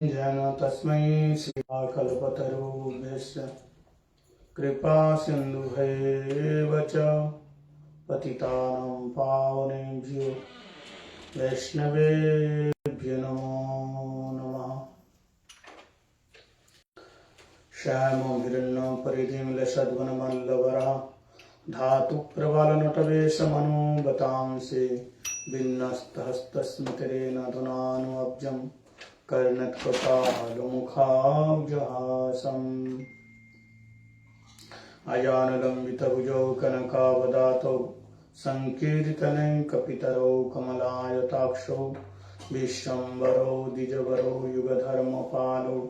जन तस्मै श्रीकल्पतरुभ्यश्च कृपा सिन्धुभैव च पतितानां पावनेभ्यो वैष्णवेभ्यो नमो नमः। श्यामो हिरण्यं परिधिं लसद्वनमल्लवरः धातुप्रबलनटवेशमनोबतांसे विन्यस्तहस्तस्मितरेण धुनानुअब्जम् कर्णत्कपालमुखाब्जहासम् अजानुलम्बितभुजौ कनकावदातौ सङ्कीर्तनैकपितरौ कमलायताक्षौ विश्वम्भरौ द्विजवरौ युगधर्मपालौ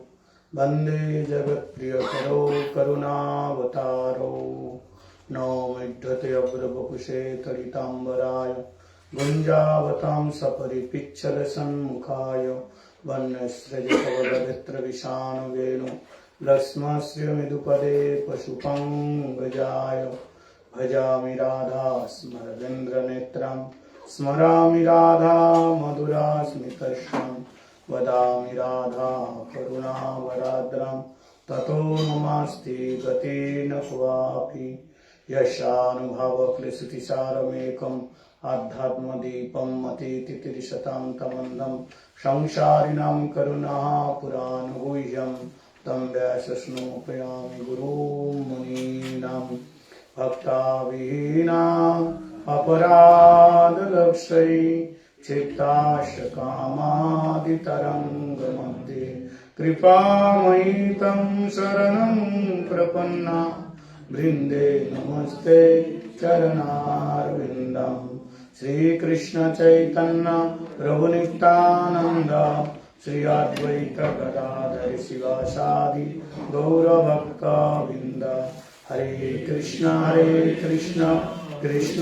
वन्दे जगत्प्रियकरौ करुणावतारौ। नौमिढ्यते अभ्रवपुषे तडिताम्बराय गुञ्जावतां सपरिपिच्छलसन्मुखाय वन्यस्रजकवलभित्रविषाणुवेणु लक्ष्मश्रियमिदुपदे पशुपङ्गजाय भजामि राधा स्मरवेन्द्रनेत्रं स्मरामि राधा मधुरास्मितश्रं वदामि राधा करुणावराद्रं ततो नमास्ति गतेन क्वापि यशानुभावक्लिश्रुतिसारमेकम् आध्यात्मदीपं अतीतिरिशतां तमन्दं संसारिणां करुणापुरानुगुह्यं तं व्यासस्नोपयामि गुरुं मुनीनां भक्ताविहीनाम् अपराधलक्ष्यै चित्ताशकामादितरङ्गमध्ये कृपामयि तं शरणं प्रपन्ना वृन्दे नमस्ते चरणारविन्दम्। श्रीकृष्ण चैतन्य प्रभु नित्यानंद श्री अद्वैत गदाधर शिवासादि गौरभक्तवृंद। हरे कृष्ण कृष्ण कृष्ण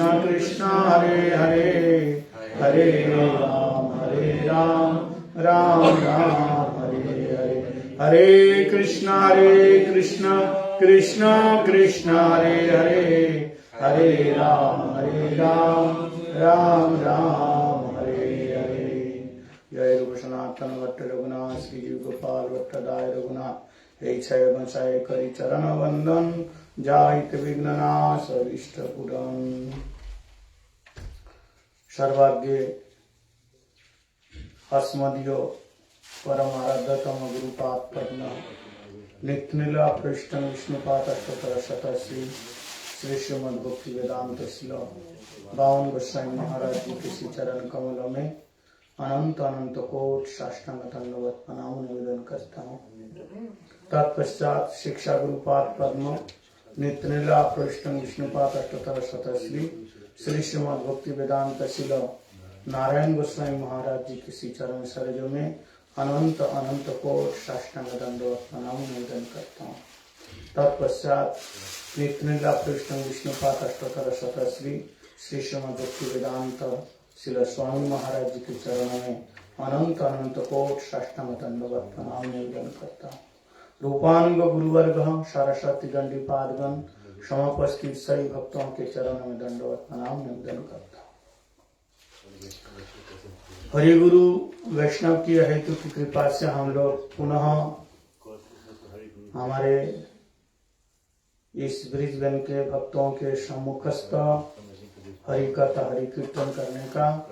हरे हरे, हरे राम राम राम हरे हरे। हरे कृष्ण कृष्ण कृष्ण हरे हरे, हरे राम राम राम हरे हरे। जय रूप सनातन भट्ट रघुनाथ श्री जीव गोपाल भट्ट दाय रघुनाथ हे क्षय बंशाय करी चरण वंदन जाहित विघ्ननाश अभीष्ट पूरन। सर्वाग्य अस्मदीय परम आराध्यतम गुरुपाद पद्म नित्यनीला पृष्ठ विष्णुपाद अष्टोत्तर शतश्री श्री श्रीमद् भक्ति वेदांत शिल बावन गोस्वामी महाराज जी के श्री चरण कमलों में अनंत अनंत कोट साष्टांग दंडवत प्रणाम निवेदन करता हूँ। तत्पश्चात शिक्षा गुरुपाद पद्म नित्यनीला पृष्ठ विष्णुपाद अष्टोत्तर शतश्री श्री श्रीमद् भक्ति वेदांत शिल नारायण गोस्वामी महाराज जी के श्री चरण सरोज में अनंत अनंत कोट साष्टांग दंडवत प्रणाम निवेदन करता हूँ। तत्पश्चात नित्यनीला पृष्ठ विष्णुपाद अष्टोत्तर शतश्री श्री श्रीमद् भक्ति वेदांत शिल स्वामी महाराज जी के चरणों में अनंत अनंत कोट साष्टांग दंडवत प्रणाम निवेदन करता हूँ। रूपानुग गुरुवर्ग सरस्वती दंडी पादगण समोपस्थित सभी भक्तों के चरणों में दंडवत प्रणाम निवेदन करता हूँ। हरि गुरु वैष्णव की हेतु की कृपा से हम लोग पुनः हमारे इस ब्रिजबेन के भक्तों के सम्मुखस्थ हरि कथा हरि कीर्तन करने का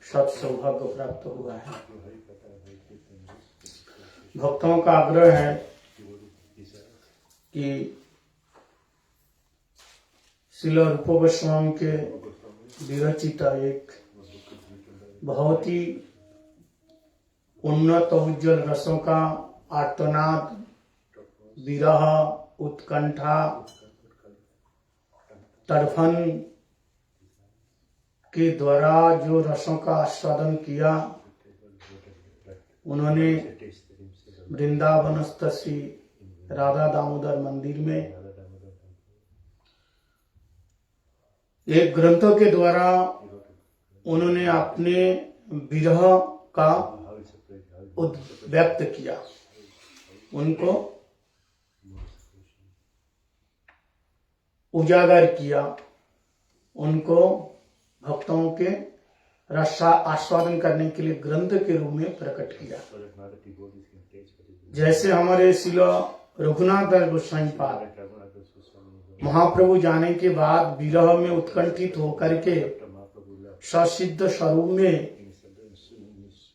सत सौभाग्य प्राप्त हुआ है। भक्तों का आग्रह है कि श्रील रूप गोस्वामी के विरचित एक बहुत ही उन्नत उज्जवल रसों का आर्तनाद, विरह, उत्कंठा, तड़फन के द्वारा जो रसों का आस्वादन किया, उन्होंने वृंदावनस्थ श्री राधा दामोदर मंदिर में एक ग्रंथों के द्वारा उन्होंने अपने विरह का व्यक्त किया, उनको उजागर किया, उनको भक्तों के रस आस्वादन करने के लिए ग्रंथ के रूप में प्रकट किया। जैसे हमारे शिला रघुनाथ दास गोस्वामी पाद महाप्रभु जाने के बाद विरह में उत्कंठित होकर के ससिद्ध स्वरूप में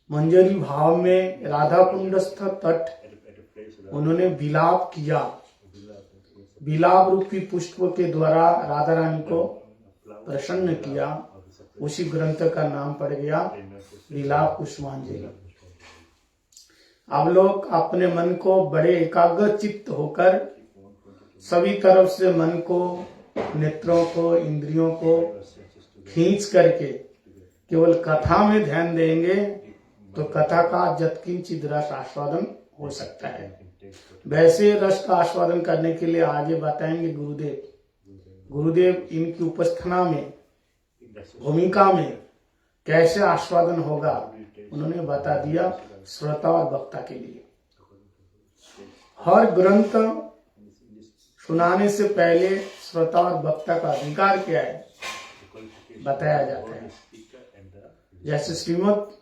मंजरी भाव में राधा कुंडस्थ तट उन्होंने विलाप किया। विलाप रूपी पुष्प के द्वारा राधा रानी को प्रसन्न किया। उसी ग्रंथ का नाम पड़ गया विलाप पुष्पांजलि। आप लोग अपने मन को बड़े एकाग्र चित्त होकर सभी तरफ से मन को, नेत्रों को, इंद्रियों को खींच करके केवल कथा में ध्यान देंगे तो कथा का यत्किंचित रस आस्वादन हो सकता है। वैसे रस का आस्वादन करने के लिए आगे बताएंगे गुरुदेव इनकी उपस्थना में, भूमिका में कैसे आस्वादन होगा उन्होंने बता दिया श्रोता और वक्ता के लिए। हर ग्रंथ सुनाने से पहले श्रोता और वक्ता का अधिकार क्या है बताया जाता है। जैसे श्रीमद्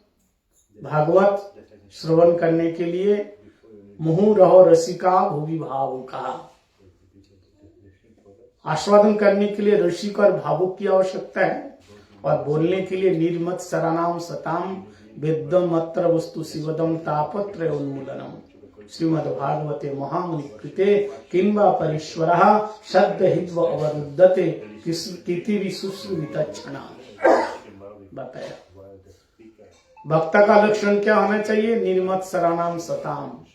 भागवत श्रवण करने के लिए मुहु रहो रसिका भूवि भावुक कहा। आस्वादन करने के लिए रसिक और भावुक की आवश्यकता है और बोलने के लिए निर्मत सरानाम सताम वेदम अत्र वस्तु शिवदम तापत्र उन्मूलनम। श्रीमद्भागवते महामुनि कृते किंबा परीश्वरः शब्द हित्व अवरुद्धते किति विशुश्रुवितच्छना। बताया वक्ता का लक्षण क्या होना चाहिए? निर्मत सरानाम सताम,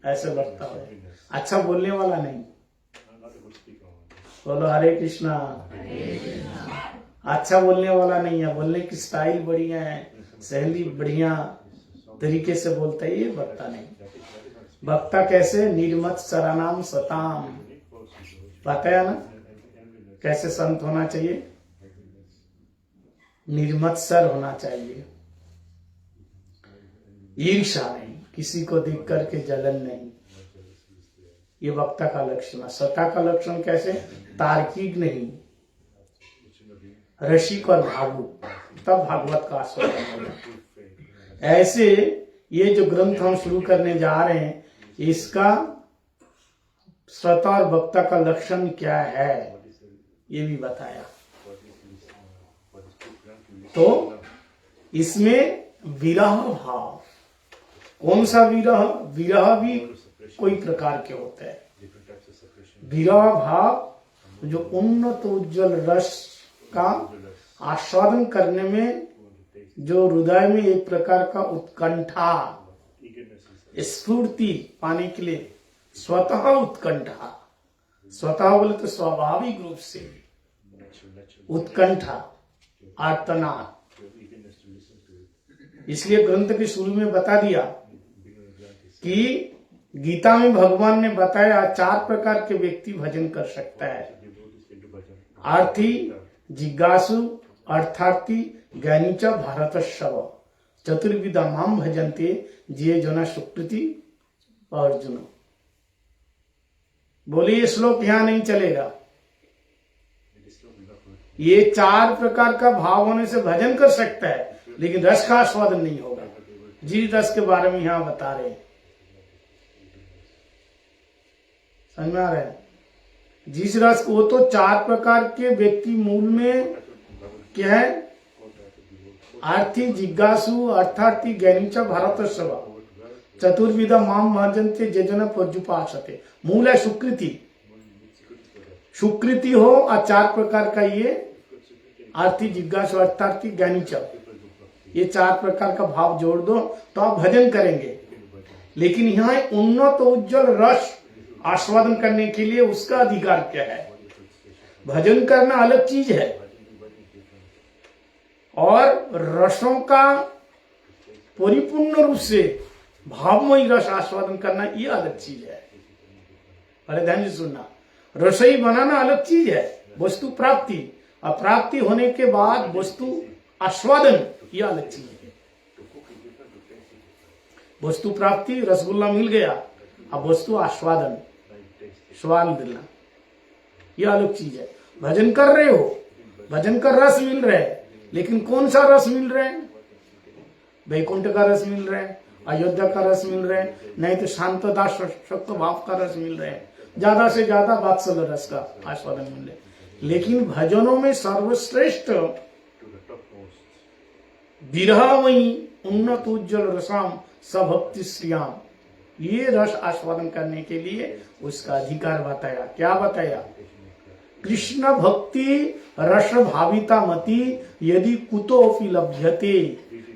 ऐसे वक्ता है। अच्छा बोलने वाला नहीं। बोलो हरे कृष्णा। अच्छा बोलने वाला नहीं है, बोलने की स्टाइल बढ़िया है, शैली बढ़िया तरीके से बोलता है, ये वक्ता नहीं। वक्ता कैसे? निर्मत सरानाम सताम। बताया ना कैसे संत होना चाहिए? निर्मत्सर होना चाहिए, ईर्ष्या नहीं, किसी को देख करके जलन नहीं। ये वक्ता का लक्षण है। सता का लक्षण कैसे? तार्किक नहीं, रसिक और भावुक, तब भागवत का आस्वादन होगा। ऐसे ये जो ग्रंथ हम शुरू करने जा रहे हैं, इसका श्रोता और वक्ता का लक्षण क्या है ये भी बताया। तो इसमें विरह भाव, कौन सा विरह? विरह भी कोई प्रकार के होते हैं। विरह भाव जो उन्नत उज्जवल रस का आस्वादन करने में जो हृदय में एक प्रकार का उत्कंठा, स्फूर्ति पाने के लिए स्वतः उत्कंठा, स्वतः बोले तो स्वाभाविक रूप से उत्कंठा, आर्तनाद। इसलिए ग्रंथ के शुरू में बता दिया कि गीता में भगवान ने बताया 4 प्रकार के व्यक्ति भजन कर सकता है। आर्थी, जिज्ञासु, अर्थार्थी, ज्ञानी च भारतस्व चतुर्विधा माम भजन्ते जिये जना सुकृति अर्जुन। बोले ये श्लोक यहां नहीं चलेगा। ये 4 प्रकार का भाव होने से भजन कर सकता है, लेकिन रस का आस्वादन नहीं होगा। जिस रस के बारे में यहां बता रहे हैं, समझ में आ रहा है? जिस रस को, तो 4 प्रकार के व्यक्ति मूल में क्या है? आर्थी, जिज्ञासु, अर्थार्थी, ज्ञानी च भारतस्व चतुर्विधा माम भजन्ते जे जन पर्युपासते। मूल है सुकृति, सुकृति हो और 4 प्रकार का ये आर्थी, जिज्ञासु, अर्थार्थी, ज्ञानी च, ये 4 प्रकार का भाव जोड़ दो तो आप भजन करेंगे। लेकिन यहाँ उन्नत उज्जवल रस आस्वादन करने के लिए उसका अधिकार क्या है? भजन करना अलग चीज है और रसों का परिपूर्ण रूप से भावमयी रस आस्वादन करना ये अलग चीज है। अरे ध्यान से सुनना, रसोई बनाना अलग चीज है, वस्तु प्राप्ति, और प्राप्ति होने के बाद वस्तु आस्वादन ये अलग चीज है। वस्तु प्राप्ति, रसगुल्ला मिल गया, अब वस्तु आस्वादन, स्वाद मिलना, ये अलग चीज है। भजन कर रहे हो, भजन का रस मिल रहा है, लेकिन कौन सा रस मिल रहे हैं? वैकुंठ का रस मिल रहे हैं, अयोध्या का रस मिल रहे हैं, नहीं तो शांत दास शक्त भाव का रस मिल रहे हैं, ज्यादा से ज्यादा वात्सल्य रस का आस्वादन मिल रहे। लेकिन भजनों में सर्वश्रेष्ठ विरह वही उन्नत उज्जवल रसाम सभक्ति श्रियाम, ये रस आस्वादन करने के लिए उसका अधिकार बताया। क्या बताया? कृष्ण भक्ति रस भाविता मति यदि कुतोपि लभ्यते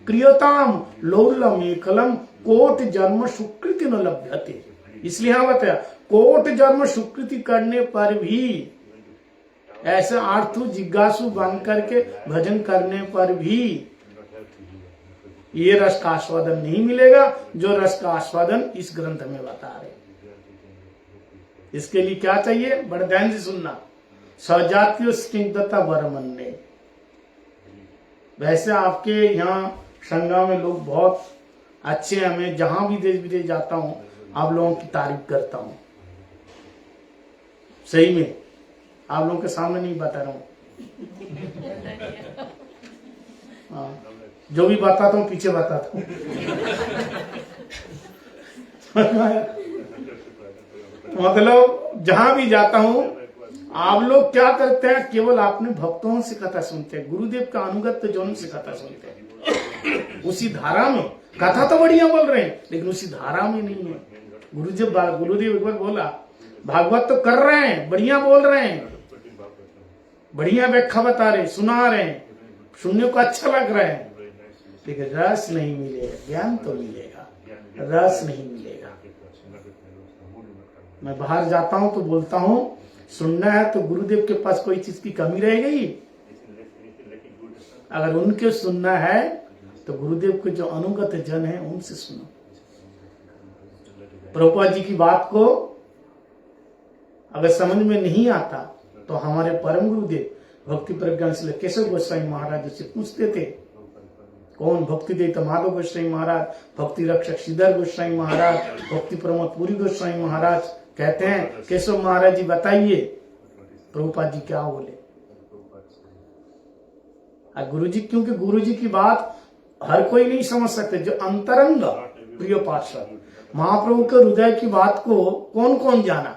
क्रियताम लौल्यम एकलम कोट जन्म सुकृति न लभ्यते। इसलिए हाँ बताया, कोट जन्म सुकृति करने पर भी, ऐसे आर्थु जिज्ञासु बन करके भजन करने पर भी ये रस का आस्वादन नहीं मिलेगा जो रस का आस्वादन इस ग्रंथ में बता रहे। इसके लिए क्या चाहिए? बड़े ध्यान से सुनना। सजातीय स्निग्धता बरमन्ने। वैसे आपके यहाँ संगम में लोग बहुत अच्छे हैं, मैं जहां भी देश विदेश जाता हूं आप लोगों की तारीफ करता हूं, सही में। आप लोगों के सामने नहीं बता रहा हूं, जो भी बताता हूं पीछे बताता हूं। मतलब जहां भी जाता हूं आप लोग क्या करते हैं? केवल अपने भक्तों से कथा सुनते हैं, गुरुदेव का अनुगत जन से कथा सुनते हैं। उसी धारा में कथा तो बढ़िया बोल रहे हैं, लेकिन उसी धारा में नहीं है। गुरुदेव एक बार बोला, भागवत तो कर रहे हैं, बढ़िया बोल रहे हैं, बढ़िया व्याख्या बता रहे, सुना रहे हैं, सुनने को अच्छा लग रहा है, लेकिन रस नहीं मिलेगा। ज्ञान तो मिलेगा, रस नहीं मिलेगा। मैं बाहर जाता हूं तो बोलता हूं, सुनना है तो गुरुदेव के पास कोई चीज की कमी रह गई, अगर उनके सुनना है तो गुरुदेव के जो अनुगत जन है उनसे सुनो। प्रभुपाद जी की बात को अगर समझ में नहीं आता तो हमारे परम गुरुदेव भक्ति प्रज्ञान श्री केशव गोस्वामी महाराज जी से पूछते थे। कौन? भक्ति देता माधव गोस्वामी महाराज, भक्ति रक्षक श्रीधर गोस्वामी महाराज, भक्ति प्रमोद पुरी गोस्वामी महाराज कहते हैं, केशव महाराज जी बताइए प्रभुपाद जी क्या बोले। गुरुजी, क्योंकि गुरुजी की बात हर कोई नहीं समझ सकते। जो अंतरंग प्रिय पार्षद महाप्रभु के हृदय की बात को कौन कौन जाना?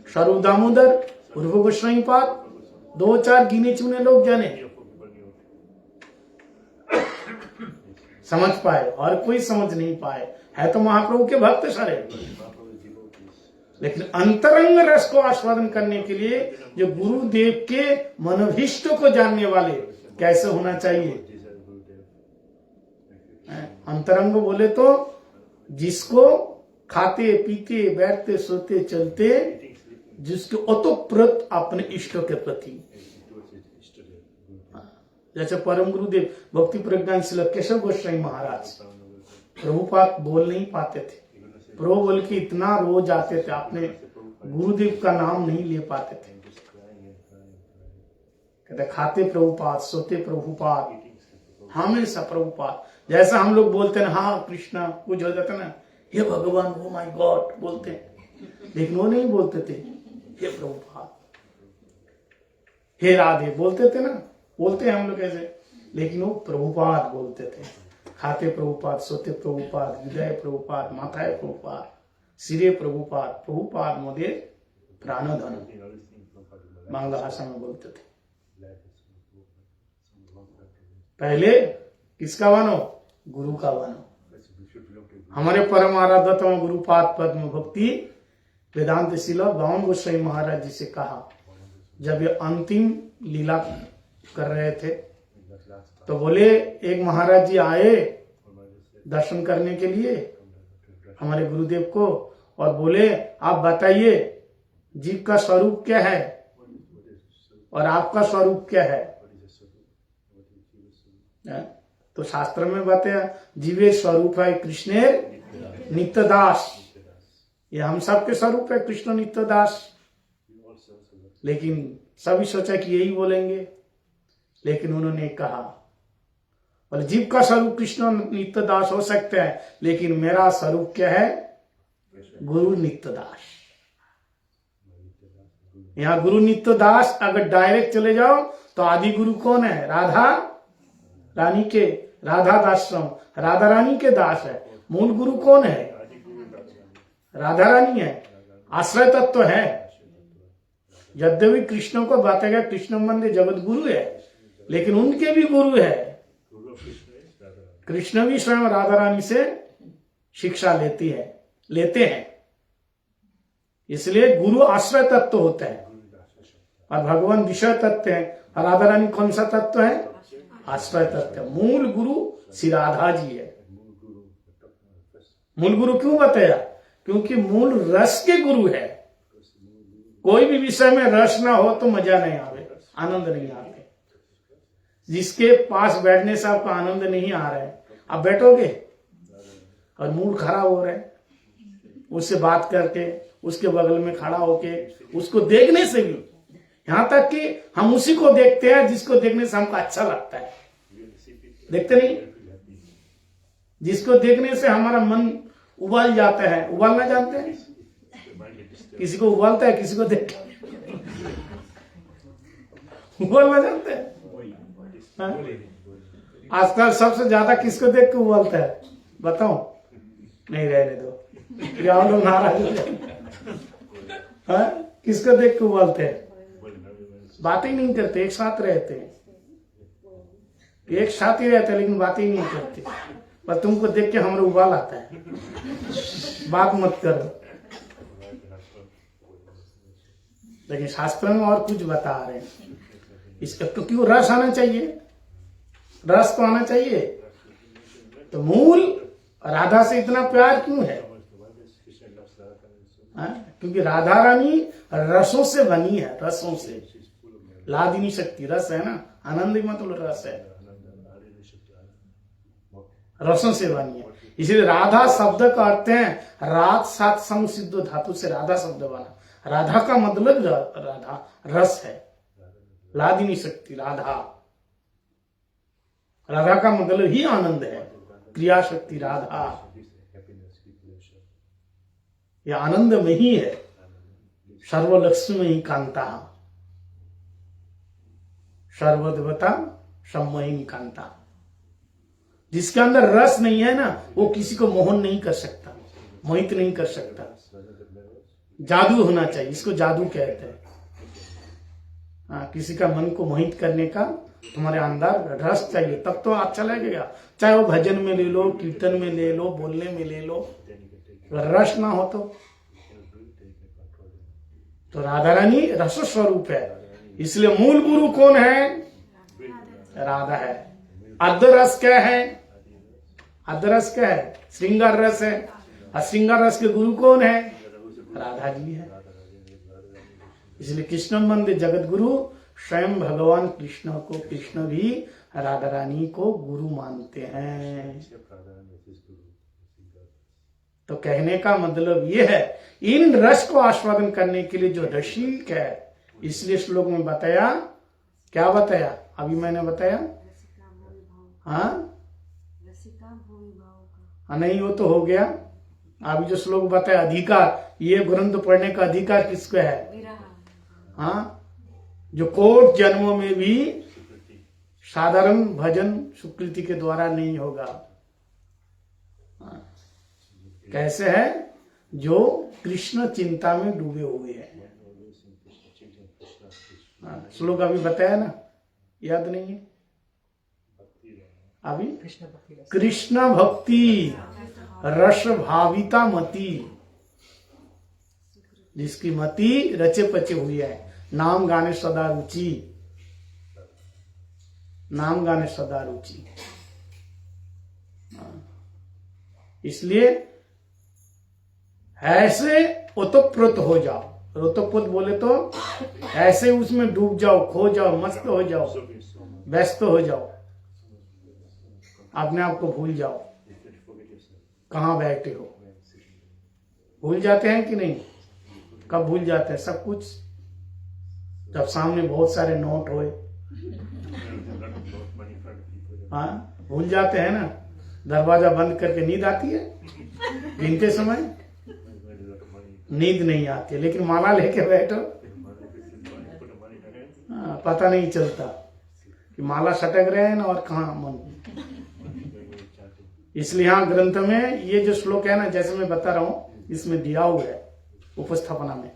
स्वरूप दामोदर, पूर्व गोस्वामी पाद, 2-4 गिने चुने लोग जाने, समझ पाए, और कोई समझ नहीं पाए। है तो महाप्रभु के भक्त सारे, लेकिन अंतरंग रस को आस्वादन करने के लिए जो गुरुदेव के मनोभीष्ट को जानने वाले कैसे होना चाहिए? अंतरंग बोले तो जिसको खाते पीते बैठते सोते चलते, जिसके ओतप्रोत अपने इष्टों के प्रति, जैसे परम गुरुदेव भक्ति प्रज्ञान श्री केशव गोस्वामी महाराज, प्रभुपाद बोल नहीं पाते थे, प्रभु बोल के इतना रोज आते थे, अपने गुरुदेव का नाम नहीं ले पाते थे। कहते खाते प्रभुपाद, सोते प्रभुपाद, हमेशा प्रभुपाद। जैसा हम लोग बोलते हैं हाँ कृष्णा, कुछ हो जाता ना, हे भगवान, ओ माय गॉड बोलते हैं, लेकिन वो नहीं बोलते थे हे प्रभुपाद, हे राधे बोलते थे ना, बोलते हैं हम लोग ऐसे, लेकिन वो प्रभुपाद बोलते थे। खाते प्रभुपाद, सोते प्रभुपाद, हृदय प्रभुपाद, माथाए प्रभुपाद, सिरे प्रभुपाद, प्रभुपाद मोदे प्राणधन, बांग्ला भाषा में बोलते थे। पहले किसका बनो? गुरु का बनो। हमारे परम आराध्यतम गुरुपाद पद्म भक्ति वेदांत शिला बावन गोस्वामी महाराज जी से कहा, जब ये अंतिम लीला कर रहे थे तो बोले, एक महाराज जी आए दर्शन करने के लिए हमारे गुरुदेव को, और बोले आप बताइए जीव का स्वरूप क्या है और आपका स्वरूप क्या है? तो शास्त्र में बताया जीवे स्वरूप है कृष्णेर नित्यदास, ये हम सबके स्वरूप है कृष्ण नित्यदास। लेकिन सभी सोचा कि यही बोलेंगे, लेकिन उन्होंने कहा, बोले जीव का स्वरूप कृष्ण नित्यदास हो सकता है, लेकिन मेरा स्वरूप क्या है? गुरु नित्यदास। यहाँ गुरु नित्यदास अगर डायरेक्ट चले जाओ तो आदि गुरु कौन है? राधा रानी के राधा दाश्रम, राधा रानी के दास है। मूल गुरु कौन है? राधा रानी है, आश्रय तत्व है। यद्यपि कृष्ण को बताया कृष्ण मंदिर जगत गुरु है, लेकिन उनके भी गुरु है। कृष्ण भी स्वयं राधा रानी से शिक्षा लेते हैं। इसलिए गुरु आश्रय तत्व होता है और भगवान विषय तत्व है। और राधा रानी कौन सा तत्व है? आश्रय तत्व। मूल गुरु श्री राधा जी है। मूल गुरु क्यों बताया? क्योंकि मूल रस के गुरु है। कोई भी विषय में रस ना हो तो मजा नहीं आवे, आनंद नहीं आते। जिसके पास बैठने से आपको आनंद नहीं आ रहा है, आप बैठोगे और मूड खराब हो रहा है, उससे बात करके, उसके बगल में खड़ा होके, उसको देखने से भी, यहां तक कि हम उसी को देखते हैं जिसको देखने से हमको अच्छा लगता है। देखते नहीं? जिसको देखने से हमारा मन उबाल जाता है। उबालना जानते हैं? किसी को उबालता है, किसी को देख उबालना जानते हैं? आजकल सबसे ज्यादा किसको देख के उबालता है? बताओ। नहीं, रहने दो, ये आप लोग नाराज हो जाए। किसको देख के उबालते हैं? बात ही नहीं करते, एक साथ रहते हैं, एक साथ ही रहते हैं, लेकिन बात ही नहीं करते। पर तुमको देख के हमारे उबाल आता है, बात मत करो। लेकिन शास्त्र में और कुछ बता रहे हैं। इसका तो क्यों रस आना चाहिए, रस तो आना चाहिए। तो मूल राधा से इतना प्यार क्यों है? क्योंकि राधा रानी रसों से बनी है, रसों से ला भी नहीं सकती। रस है ना, आनंद ही मतलब रस है, रसों से बनी है। इसलिए राधा शब्द का अर्थ है रात सात संग सिद्ध धातु से राधा शब्द बना। राधा का मतलब राधा रस है, ला भी नहीं सकती। राधा का मतलब ही आनंद है, क्रिया शक्ति राधा। यह आनंद में ही है। सर्वलक्ष्मी ही कांता, सर्वदेवता सम्मोहिनी कांता। जिसके अंदर रस नहीं है ना, वो किसी को मोहन नहीं कर सकता, मोहित नहीं कर सकता। जादू होना चाहिए, इसको जादू कहते हैं। किसी का मन को मोहित करने का तुम्हारे अंदर रस चाहिए, तब तो अच्छा लगेगा। चाहे वो भजन में ले लो, कीर्तन में ले लो, बोलने में ले लो। रस ना हो तो राधा रानी रस स्वरूप है। इसलिए मूल गुरु कौन है? राधा है। अर्ध रस क्या है? अर्ध रस क्या है? श्रृंगार रस है। और श्रृंगार रस के गुरु कौन है? राधा जी है। इसलिए कृष्ण मंदिर जगत गुरु स्वयं भगवान कृष्ण को, कृष्ण भी राधा रानी को गुरु मानते हैं। तो कहने का मतलब ये है, इन रस को आस्वादन करने के लिए जो रसिक है, इसलिए श्लोक में बताया, क्या बताया? अभी मैंने बताया, नहीं वो तो हो गया। अभी जो श्लोक बताया अधिकार, ये ग्रंथ पढ़ने का अधिकार किसको है? जो कोट जन्मों में भी साधारण भजन सुकृति के द्वारा नहीं होगा। कैसे है? जो कृष्ण चिंता में डूबे हुए हैं। श्लोक अभी बताया ना, याद नहीं है? अभी कृष्ण भक्ति रस भाविता मति, जिसकी मति रचे पचे हुई है, नाम गाने सदा रुचि, नाम गाने सदा रुचि। इसलिए ऐसे ओतप्रोत हो जाओ। ओतप्रोत बोले तो ऐसे उसमें डूब जाओ, खो जाओ, मस्त हो जाओ, व्यस्त हो जाओ, अपने आप को भूल जाओ कहाँ बैठे हो। भूल जाते हैं कि नहीं? कब भूल जाते हैं? सब कुछ जब सामने बहुत सारे नोट होए, भूल जाते हैं ना। दरवाजा बंद करके नींद आती है, गिनते समय नींद नहीं आती है, लेकिन माला लेके बैठो, पता नहीं चलता। कि माला सटक रहे हैं ना और कहाँ मन। इसलिए यहाँ ग्रंथ में ये जो श्लोक है ना, जैसे मैं बता रहा हूँ, इसमें दिया हुआ है उपस्थापना में,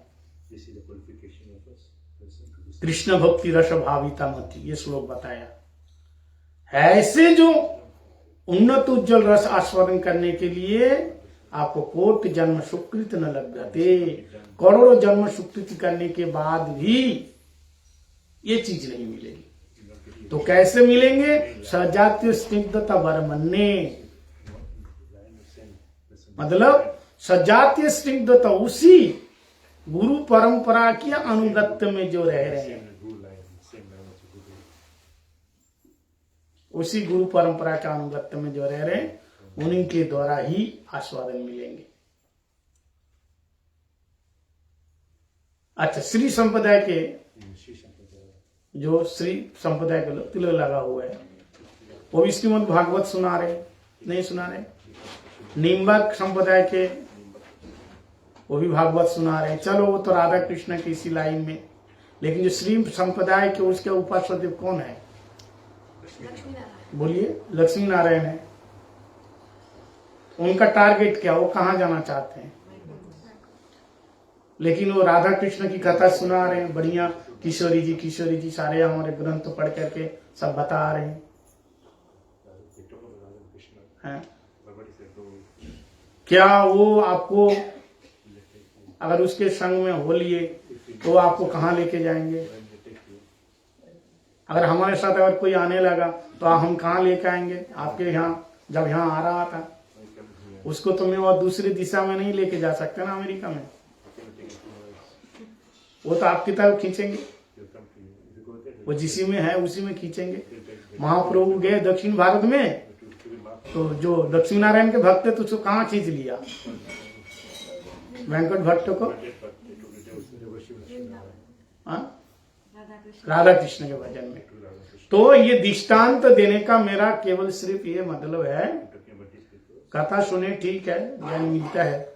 कृष्ण भक्ति रस भाविता मति, ये श्लोक बताया। ऐसे जो उन्नत उज्जवल रस आस्वादन करने के लिए आपको कोटि जन्म सुकृत न लभ्यते, करोड़ों जन्म सुकृत करने के बाद भी ये चीज नहीं मिलेगी। तो कैसे मिलेंगे? सजातीय स्निग्धता वरमन्ने, मतलब सजातीय स्निग्धता, उसी गुरु परंपरा के अनुगत्य में जो रह रहे हैं, उसी गुरु परंपरा के अनुगत्य में जो रह रहे हैं, उन्हीं के द्वारा ही आस्वादन मिलेंगे। अच्छा, श्री संप्रदाय के जो श्री संप्रदाय का तिलक लगा हुआ है, वो भी श्रीमद् भागवत सुना रहे, नहीं सुना रहे। निम्बक संप्रदाय के वो भी भागवत सुना रहे। चलो वो तो राधा कृष्ण की इसी लाइन में, लेकिन जो श्री संप्रदाय के उसके उपासक देव कौन है? बोलिए, लक्ष्मी नारायण है। उनका टारगेट क्या, वो कहाँ जाना चाहते हैं? लेकिन वो राधा कृष्ण की कथा सुना रहे हैं, बढ़िया, किशोरी जी सारे हमारे ग्रंथ पढ़ करके सब बता रहे हैं। क्या वो आपको अगर उसके संग में हो लिए तो आपको कहाँ लेके जाएंगे? अगर हमारे साथ अगर कोई आने लगा तो हम कहाँ लेके आएंगे? आपके यहाँ जब यहाँ आ रहा था उसको तो मैं और दूसरी दिशा में नहीं लेके जा सकते ना, अमेरिका में। वो तो आपकी तरफ खींचेंगे, वो जिसी में है उसी में खींचेंगे। महाप्रभु गए दक्षिण भारत में, तो जो लक्ष्मी नारायण के भक्त थे तो उसको कहाँ खींच लिया? वेंकट भट्ट को, राधा कृष्ण के भजन में। तो ये दृष्टांत देने का मेरा केवल सिर्फ ये मतलब है, कथा सुने ठीक है, ज्ञान मिलता है,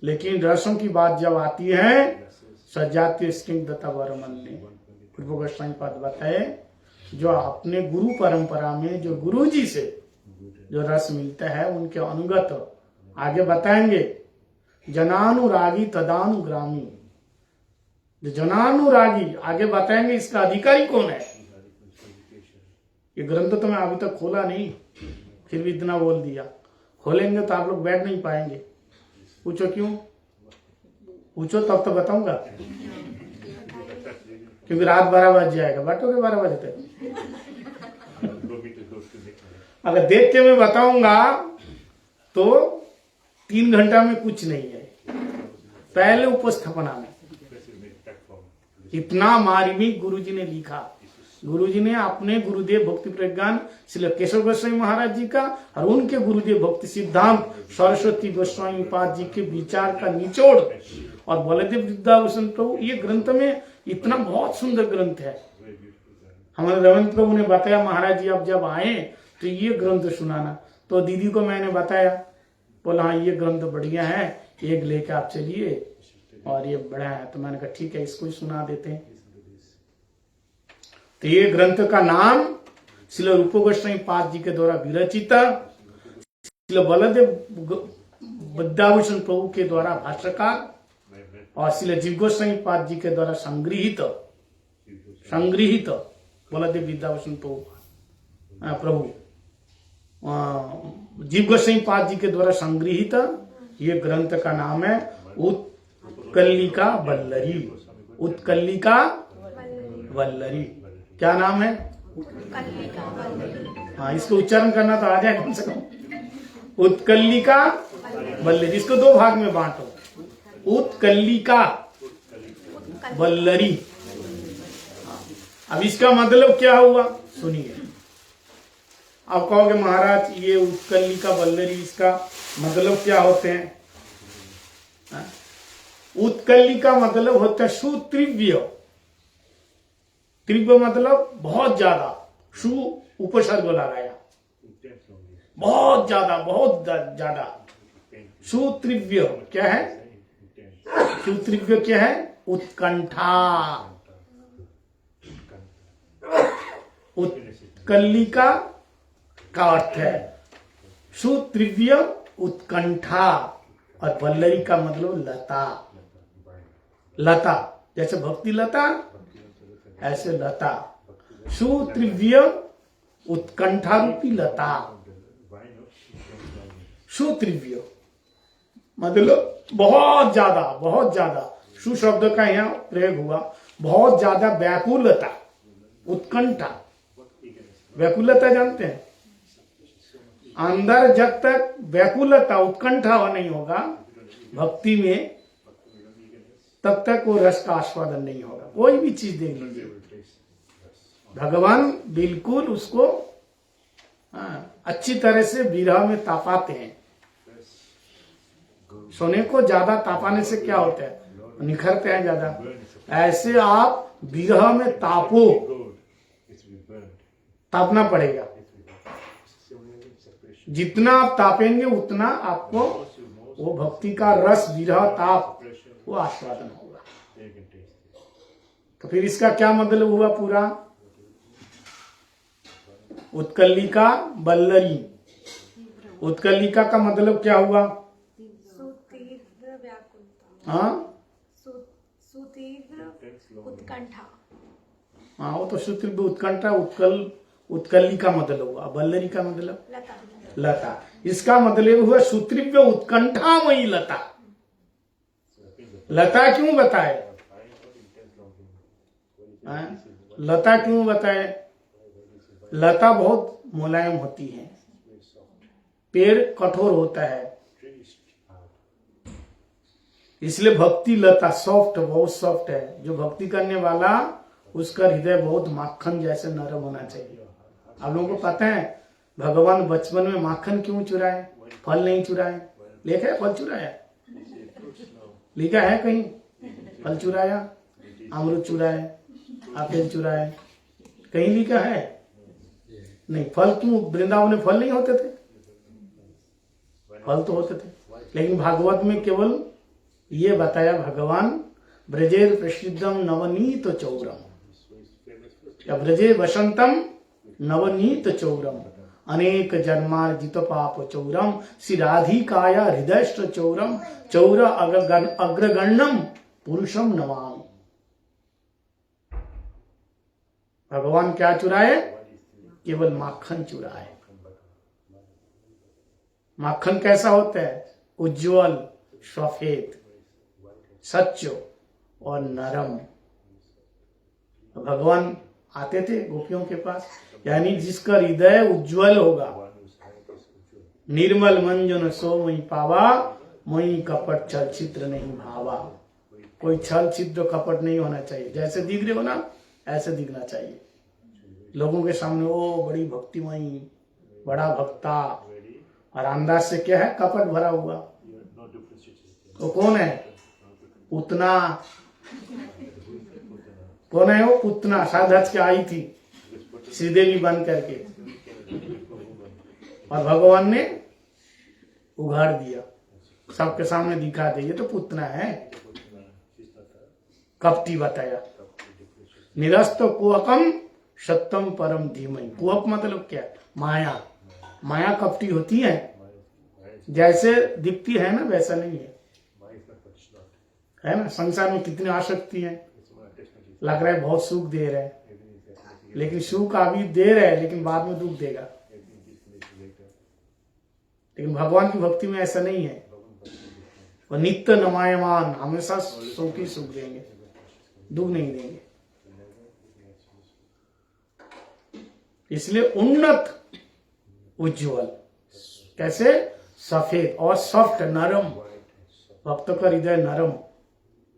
लेकिन रसों की बात जब आती है, सजातीय स्निग्धता वरमन्ने, पूर्व गोस्वामी पद बताए, जो अपने गुरु परंपरा में जो गुरु जी से जो रस मिलता है उनके अनुगत, आगे बताएंगे, जनानुरागी तदानुग्रामी, जो जनानुरागी आगे बताएंगे इसका अधिकारी कौन है। ये ग्रंथ तो मैं अभी तक खोला नहीं, फिर भी इतना बोल दिया। खोलेंगे तो आप लोग बैठ नहीं पाएंगे। पूछो क्यों? पूछो तब तो बताऊंगा, क्योंकि रात 12 बज जाएगा। बैठोगे 12 बजे तक? अगर देख के मैं बताऊंगा तो 3 घंटा में कुछ नहीं है। पहले उपस्थापना में इतना मार्मिक गुरुजी ने लिखा। गुरुजी ने अपने गुरुदेव भक्ति प्रज्ञान श्री केशव गोस्वामी महाराज जी का और उनके गुरुदेव भक्ति सिद्धांत सरस्वती गोस्वामी पाद जी के विचार का निचोड़ और बलदेव वृंदावन प्रभु, ये ग्रंथ में इतना बहुत सुंदर ग्रंथ है। हमारे रविंद्र प्रभु ने बताया, महाराज जी आप जब आए तो ये ग्रंथ सुनाना। तो दीदी को मैंने बताया, बोला हाँ ये ग्रंथ बढ़िया है, एक लेके आप चलिए, और ये बड़ा है। तो मैंने कहा ठीक है, इसको ही सुना देते हैं। तो ये ग्रंथ का नाम श्री रूप गोस्वामी पाद जी के द्वारा विरचित, श्री बलदेव विद्याभूषण प्रभु के द्वारा भाष्यकार और श्री जीव गोस्वामी पाद जी के द्वारा संग्रहित बलदेव विद्याभूषण प्रभु जीव गोस्वामी पाद जी के द्वारा संग्रहित ये ग्रंथ का नाम है उत्कलिका वल्लरी। उत्कलिका वल्लरी क्या नाम है? हाँ, इसको उच्चारण करना तो आ जाए कम से कम। उत्कलिका वल्लरी, इसको 2 भाग में बांटो, उत्कलिका वल्लरी। अब इसका मतलब क्या हुआ सुनिए। आप कहोगे महाराज ये उत्कलिका वल्लरी, इसका मतलब क्या होते हैं? उत्कलिका मतलब होता है सुत्रिव्य। त्रिव्य मतलब बहुत ज्यादा, सु उपसर्ग लगाया, बहुत ज्यादा। सुत्रिव्य क्या है? सुत्रिव्य क्या है? उत्कंठा। उत्कलिका का अर्थ है सुतीव्र उत्कंठा, और वल्लरी का मतलब लता। लता जैसे भक्ति लता, ऐसे लता, सुतीव्र उत्कंठा रूपी लता। सुतीव्र मतलब बहुत ज्यादा, बहुत ज्यादा। सु शब्द का यहाँ प्रयोग हुआ, बहुत ज्यादा व्याकुलता, उत्कंठा। व्याकुलता जानते हैं, अंदर जब तक व्याकुलता उत्कंठा नहीं होगा भक्ति में, तब तक वो रस का आस्वादन नहीं होगा। कोई भी चीज देख लीजिए, भगवान बिल्कुल उसको अच्छी तरह से विरह में तापाते हैं। सोने को ज्यादा तापाने से क्या होता है, निखरते हैं ज्यादा। ऐसे आप विरह में तापो, तापना पड़ेगा। जितना आप तापेंगे उतना आपको वो भक्ति का रस, विरह, ताप, वो आस्वादन होगा। तो फिर इसका क्या मतलब हुआ पूरा? उत्कलिका वल्लरी। उत्कलिका का मतलब क्या हुआ? हाँ, उत्कंठा। हाँ, वो तो सुतीव्र उत्कंठा, उत्कली का मतलब हुआ। वल्लरी का मतलब लता। इसका मतलब हुआ सुतीव्र उत्कंठामयी लता। लता क्यों बताए? लता क्यों बताए? लता बहुत मुलायम होती है, पेड़ कठोर होता है, इसलिए भक्ति लता सॉफ्ट, बहुत सॉफ्ट है। जो भक्ति करने वाला, उसका हृदय बहुत माखन जैसे नरम होना चाहिए। आप लोगों को पता है भगवान बचपन में माखन क्यों चुराए, फल नहीं चुराए? लिखा है फल चुराया, लिखा है कहीं फल चुराया, अमरूद चुराए, आपेल चुराए, कहीं लिखा है? नहीं। फल क्यों? वृंदावन में फल नहीं होते थे? फल तो होते थे, लेकिन भागवत में केवल ये बताया भगवान ब्रजेर प्रसिद्धम नवनीत चौरम, या ब्रजे वसंतम नवनीत चौरम, अनेक जन्मार्जित पाप चौरम, श्री राधिकाया हृदयष्ट चौरम, चौर अग्रगण्यम पुरुषम नमामि। भगवान क्या चुराए? केवल माखन चुराए। माखन कैसा होता है? उज्जवल, सफेद, सच और नरम। भगवान आते थे गोपियों के पास, यानी जिसका हृदय उज्जवल होगा, निर्मल मंजन सो मई पावा, मई कपट छल छिद्र नहीं भावा। कोई छल छिद्र कपट नहीं होना चाहिए। जैसे दिख रहे हो ना, ऐसे दिखना चाहिए लोगों के सामने। ओ बड़ी भक्तिमयी, बड़ा भक्ता, और अंदाज से क्या है? कपट भरा हुआ। तो कौन है? पूतना। कौन है वो? पूतना। साधज के आई थी श्रीदेवी बन करके, और भगवान ने उघाड़ दिया, सबके सामने दिखा दे, ये तो पूतना है। कपटी बताया। निरस्त कुअकम सत्यम परम धीमहि। कुअक मतलब क्या? माया। माया कपटी होती है, जैसे दिखती है ना वैसा नहीं है ना। संसार में कितनी आसक्ति है, लग रहा है बहुत सुख दे रहा है, लेकिन सुख अभी दे रहा है, लेकिन बाद में दुख देगा। लेकिन भगवान की भक्ति में ऐसा नहीं है। वो नित्य नमायमान, हमेशा सुख ही सुख देंगे, दुख नहीं देंगे। इसलिए उन्नत, उज्जवल, कैसे? सफेद और सॉफ्ट, नरम। भक्तों का हृदय नरम,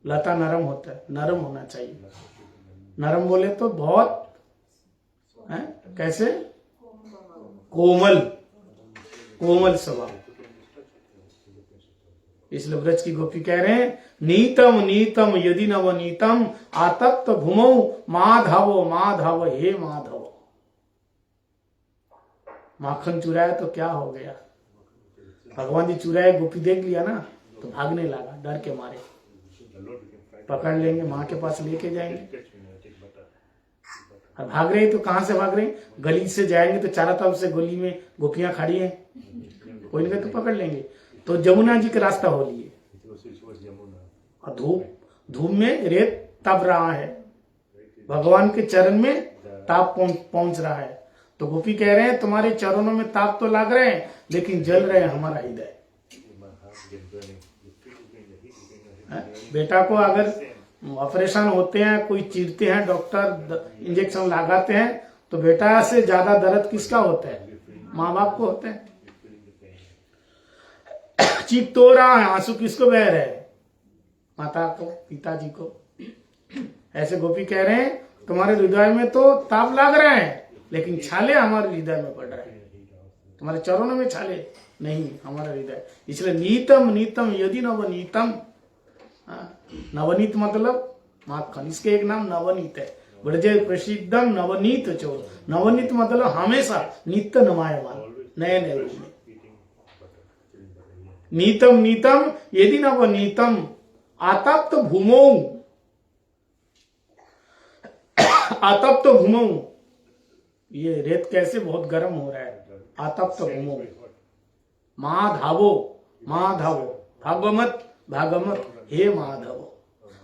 लता नरम होता है, नरम होना चाहिए। नरम बोले तो बहुत है, कैसे? कोमल, कोमल स्वभाव। इसलिए ब्रज की गोपी कह रहे हैं, नीतम नीतम यदि नवनीतम आतप्त भूमौ माधव माधव हे माधव। माखन चुराया तो क्या हो गया? भगवान जी चुराए, गोपी देख लिया ना तो भागने लगा डर के मारे। पकड़ लेंगे, माँ के पास लेके जाएंगे। और भाग रहे तो कहां से भाग रहे? गली से जाएंगे तो चारों तरफ से गली में गोपियां खड़ी हैं, कोई ना तो पकड़ लेंगे। तो जमुना जी का रास्ता हो लिए और धूप में रेत तप रहा है, भगवान के चरण में ताप पहुंच रहा है। तो गोपी कह रहे हैं तुम्हारे चरणों में ताप तो लग रहे हैं लेकिन जल रहे हैं हमारा हृदय। बेटा को अगर ऑपरेशन होते हैं, कोई चीरते हैं, डॉक्टर इंजेक्शन लगाते हैं तो बेटा से ज्यादा दर्द किसका होता है? माँ बाप को होता है। चीख तो रहा है, आंसू किसको बह रहे हैं? माता को, पिताजी को। ऐसे गोपी कह रहे हैं तुम्हारे हृदय में तो ताप लग रहे हैं लेकिन छाले हमारे हृदय में पड़ रहे हैं, तुम्हारे चरणों में छाले नहीं, हमारा हृदय। इसलिए नीतम नीतम यदि नवनीतम, नवनीत मतलब माखन, इसके एक नाम नवनीत है। ब्रजे प्रसिद्धम नवनीत चोर, नवनीत मतलब हमेशा नित्य नमायमान, नए नए रूप में। नीतम नीतम यदि नवनीतम आतप्त भूमौ, आतप्त भूमौ, ये रेत कैसे बहुत गर्म हो रहा है। आतप्त भूमौ माधवो, माधवो भागवत भागवत, हे माधव,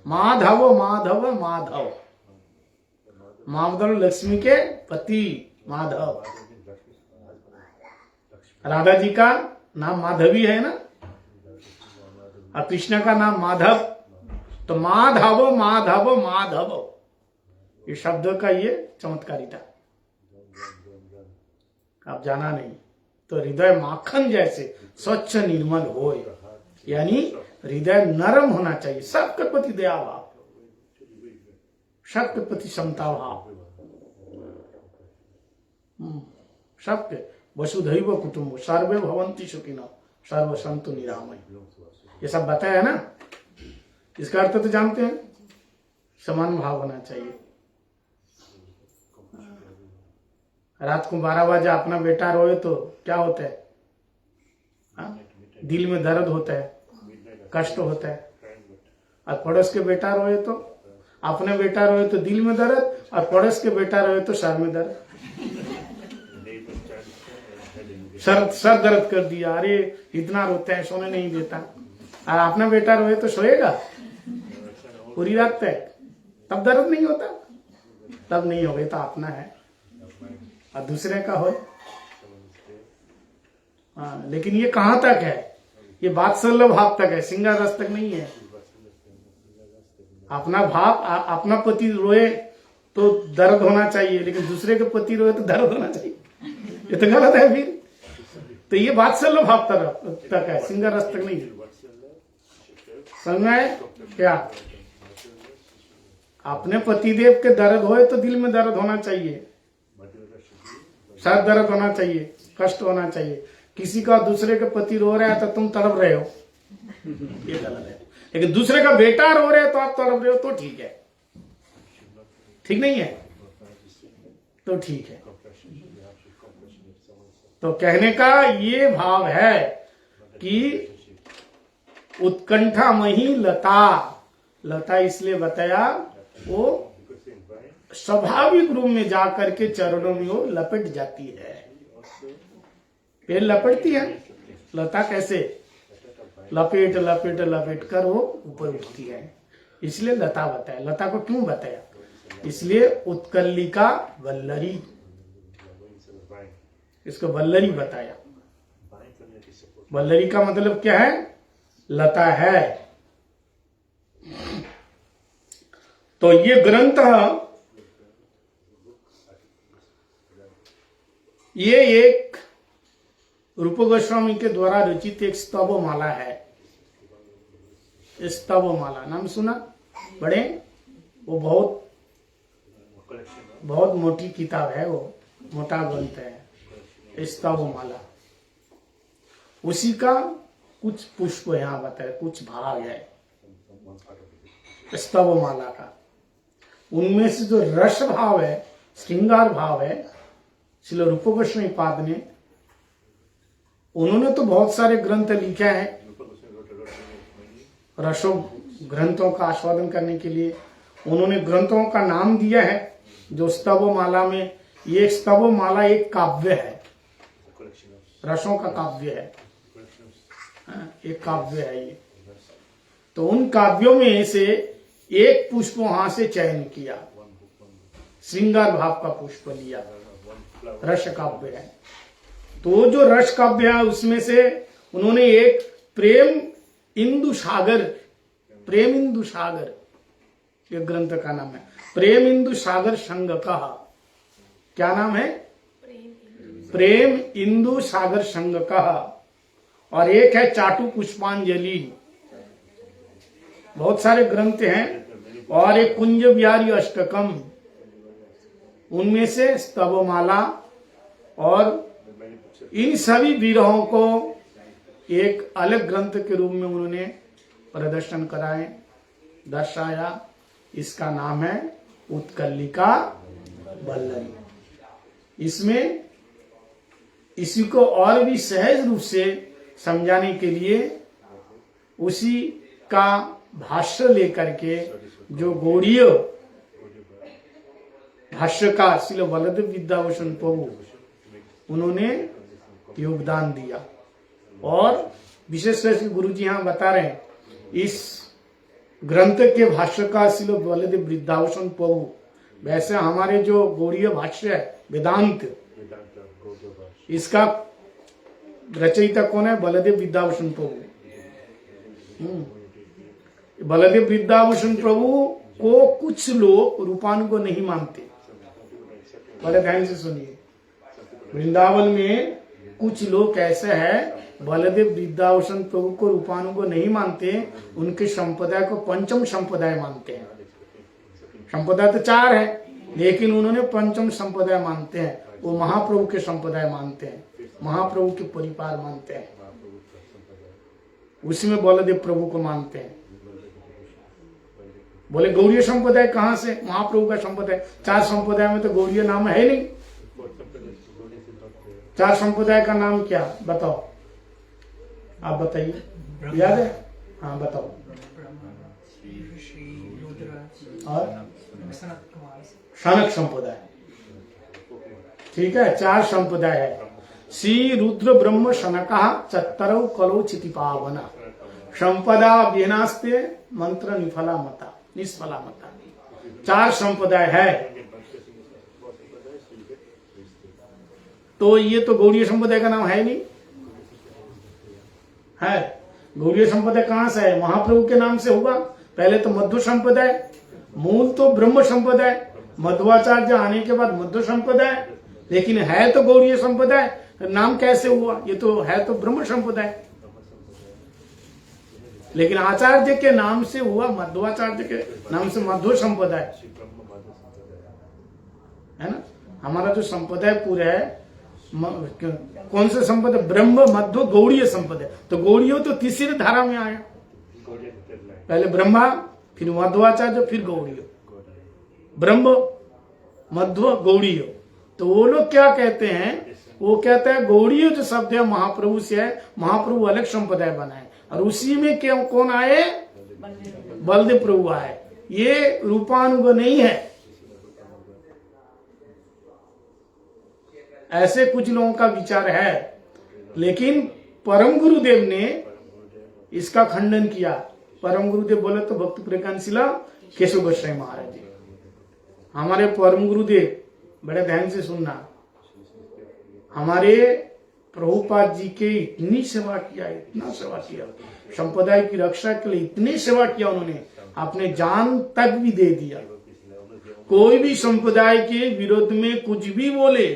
माधव माधव माधव, माधव लक्ष्मी के पति माधव। राधा जी का नाम माधवी है ना, और कृष्ण का नाम माधव। तो माधव माधव माधव, ये शब्द का ये चमत्कारिता आप जाना नहीं। तो हृदय माखन जैसे स्वच्छ निर्मल हो, यानी हृदय नरम होना चाहिए। सबके प्रति दया भाव, सबके प्रति समता भाव, सबके। वसुधैव कुटुंब सर्वे भवन्ति सुखिनः सर्व सन्तु निरामय, ये सब बताया है ना। इसका अर्थ तो जानते हैं, समान भाव होना चाहिए। रात को 12 बजे अपना बेटा रोए तो क्या होता है? दिल में दर्द होता है, कष्ट होता है। और पड़ोस के बेटा रोए तो, अपने बेटा रोए तो दिल में दर्द, और पड़ोस के बेटा रोए तो सर में दर्द, सर दर्द कर दिया, अरे इतना रोते हैं, सोने नहीं देता। और अपना बेटा रोए तो सोएगा पूरी रात तक, तब दर्द नहीं होता, तब नहीं होगा। तो अपना है और दूसरे का हो। लेकिन ये कहां तक है? ये वात्सल्य भाव तक है, श्रृंगार रस तक नहीं है। अपना भाव, अपना पति रोए तो दर्द होना चाहिए, लेकिन दूसरे के पति रोए तो दर्द होना चाहिए, ये तो गलत है फिर। तो ये वात्सल्य भाव तक है, श्रृंगार रस तक नहीं है। समझ क्या? अपने पतिदेव के दर्द होए तो दिल में दर्द होना चाहिए, सर दर्द होना चाहिए, कष्ट होना चाहिए। किसी का दूसरे के पति रो रहा है तो तुम तड़प रहे हो, ये गलत है। लेकिन दूसरे का बेटा रो रहे है तो आप तड़प रहे हो तो ठीक है, ठीक नहीं है तो ठीक है। तो कहने का ये भाव है कि उत्कंठामयी लता, लता इसलिए बताया वो स्वाभाविक रूप में जाकर के चरणों में वो लपेट जाती है। पेड़ लपेटती है, लता कैसे? लपेट लपेट लपेट कर वो ऊपर उठती है, इसलिए लता बताया। लता को क्यों बताया? इसलिए उत्कल्लिका वल्लरी, इसको वल्लरी बताया। वल्लरी का मतलब क्या है? लता है। तो ये ग्रंथ, ये एक रूप गोस्वामी के द्वारा रचित एक स्तव माला है। स्तव माला नाम सुना? बड़े वो बहुत मोटी किताब है, वो मोटा ग्रंथ है स्तव माला। उसी का कुछ पुष्प यहाँ बताए, कुछ भाग है स्तव माला का। उनमें से जो रस भाव है, श्रृंगार भाव है, श्रील रूप गोस्वामी पाद ने, उन्होंने तो बहुत सारे ग्रंथ लिखे हैं रसो ग्रंथों का आस्वादन करने के लिए। उन्होंने ग्रंथों का नाम दिया है जो स्तवमाला में, ये स्तवमाला एक काव्य है, रसों का काव्य है, एक काव्य है ये। तो उन काव्यों में से एक पुष्प वहां से चयन किया, श्रृंगार भाव का पुष्प लिया, रस काव्य है। तो जो रस काव्य है उसमें से उन्होंने एक प्रेम इंदु सागर, प्रेम इंदु सागर, ये ग्रंथ का नाम है, प्रेम इंदु सागर संघ का, क्या नाम है? प्रेम इंदु सागर संघ का। और एक है चाटु पुष्पांजलि, बहुत सारे ग्रंथ हैं। और एक कुंज बिहारी अष्टकम, उनमें से स्तवमाला, और इन सभी विरहों को एक अलग ग्रंथ के रूप में उन्होंने प्रदर्शन कराए, दर्शाया। इसका नाम है उत्कलिका वल्लरी। इसमें इसी को और भी सहज रूप से समझाने के लिए उसी का भाष्य लेकर के जो गौड़ीय भाष्य का श्री बलदेव विद्याभूषण प्रभु उन्होंने योगदान दिया। और विशेष रूप से गुरु जी यहाँ बता रहे हैं, इस ग्रंथ के भाष्य का श्री बलदेव विद्याभूषण प्रभु, वैसे हमारे जो गौड़ीय भाष्य है वेदांत, इसका रचयिता कौन है? बलदेव विद्याभूषण प्रभु। बलदेव विद्याभूषण प्रभु को कुछ लोग रूपानुग नहीं मानते, बड़े ध्यान से सुनिए। वृंदावन में कुछ लोग ऐसे हैं, बलदेव विद्याभूषण प्रभु को रूपानुग नहीं मानते, उनके संप्रदाय को पंचम संप्रदाय मानते हैं। संप्रदाय तो 4 है, लेकिन उन्होंने पंचम संप्रदाय मानते हैं। वो महाप्रभु के संप्रदाय मानते हैं, महाप्रभु के परिवार मानते हैं, उसमें बलदेव प्रभु को मानते हैं। बोले गौड़ीय संप्रदाय कहां से? महाप्रभु का संप्रदाय। 4 संप्रदाय में तो गौड़ीय नाम है नहीं। 4 संप्रदाय का नाम क्या बताओ, आप बताइए, याद है? हाँ बताओ। और सनक संप्रदाय, ठीक है, 4 संप्रदाय है। श्री रुद्र ब्रह्म शनका चत्तरौ कलौ चिति पावना संपदा व्यनास्ते मंत्र निफला मता निष्फला मता। 4 संप्रदाय है। तो ये तो गौड़ीय संप्रदाय का नाम है नहीं है। गौड़ीय संप्रदाय कहां से है? महाप्रभु के नाम से हुआ। पहले तो मध्व संप्रदाय, मूल तो ब्रह्म संप्रदाय, मध्वाचार्य आने के बाद मध्व संप्रदाय, लेकिन है तो गौड़ीय संप्रदाय। नाम कैसे हुआ? ये तो है तो ब्रह्म संप्रदाय, लेकिन आचार्य के नाम से हुआ, मध्वाचार्य के नाम से मध्व संप्रदाय, है ना। हमारा जो संप्रदाय पूरा है, कौन से संप्रदाय? ब्रह्म मध्व गौड़ीय संप्रदाय। तो गौड़ीय तो तीसरी धारा में आया, पहले ब्रह्मा, फिर मध्वाचार्य, फिर गौड़ीय, ब्रह्म मध्व गौड़ीय। तो वो लोग क्या कहते हैं? वो कहते हैं गौड़ीय जो शब्द है महाप्रभु से है, महाप्रभु अलग संप्रदाय बनाए, और उसी में क्यों कौन आए? बलदेव प्रभु आए। ये रूपानुग नहीं है। ऐसे कुछ लोगों का विचार है, लेकिन परम गुरुदेव ने इसका खंडन किया। परम गुरुदेव बोले तो भक्त प्रकाशशिला केशव गोस्वामी महाराज जी, हमारे परम गुरुदेव, बड़े ध्यान से सुनना, हमारे प्रभुपाद जी के इतनी सेवा किया, इतना सेवा किया, संप्रदाय की रक्षा के लिए इतनी सेवा किया उन्होंने, अपने जान तक भी दे दिया। कोई भी संप्रदाय के विरोध में कुछ भी बोले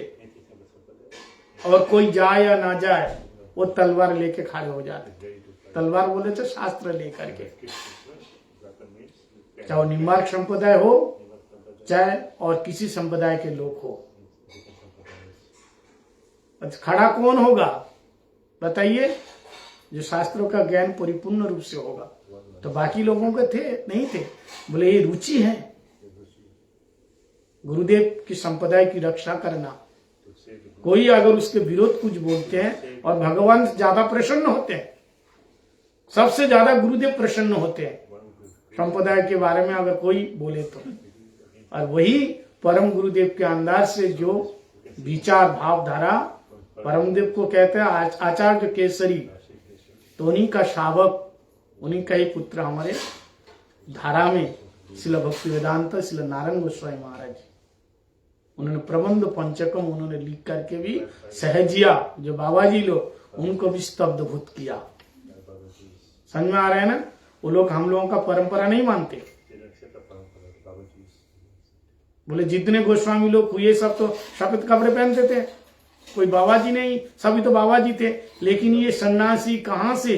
और कोई जाए या ना जाए, वो तलवार लेके खड़े हो जाते। तलवार बोले तो शास्त्र लेकर के, चाहे निम्बार्क संप्रदाय हो चाहे और किसी संप्रदाय के लोग हो। खड़ा कौन होगा बताइए? जो शास्त्रों का ज्ञान परिपूर्ण रूप से होगा। तो बाकी लोगों के थे नहीं थे, बोले ये रुचि है गुरुदेव की संप्रदाय की रक्षा करना। कोई अगर उसके विरोध कुछ बोलते हैं, और भगवान ज्यादा प्रसन्न होते हैं, सबसे ज्यादा गुरुदेव प्रसन्न होते हैं संप्रदाय के बारे में अगर कोई बोले तो। और वही परम गुरुदेव के अंदर से जो विचार भावधारा, परमदेव को कहते हैं आचार्य केसरी, तो उन्हीं का शावक, उन्हीं का ही पुत्र हमारे धारा में श्रील भक्ति वेदांत श्रील नारायण गोस्वामी महाराज, उन्होंने प्रबंध पंचकम उन्होंने लिख करके भी सहजिया जो बाबा जी लोग, उनको भी स्तब्धभूत किया। समझ में आ रहा है ना? वो लोग हम लोगों का परंपरा नहीं मानते। बोले जितने गोस्वामी लोग हुए सब तो सफेद कपड़े पहनते थे, कोई बाबा जी नहीं, सभी तो बाबा जी थे। लेकिन ये सन्यासी कहां से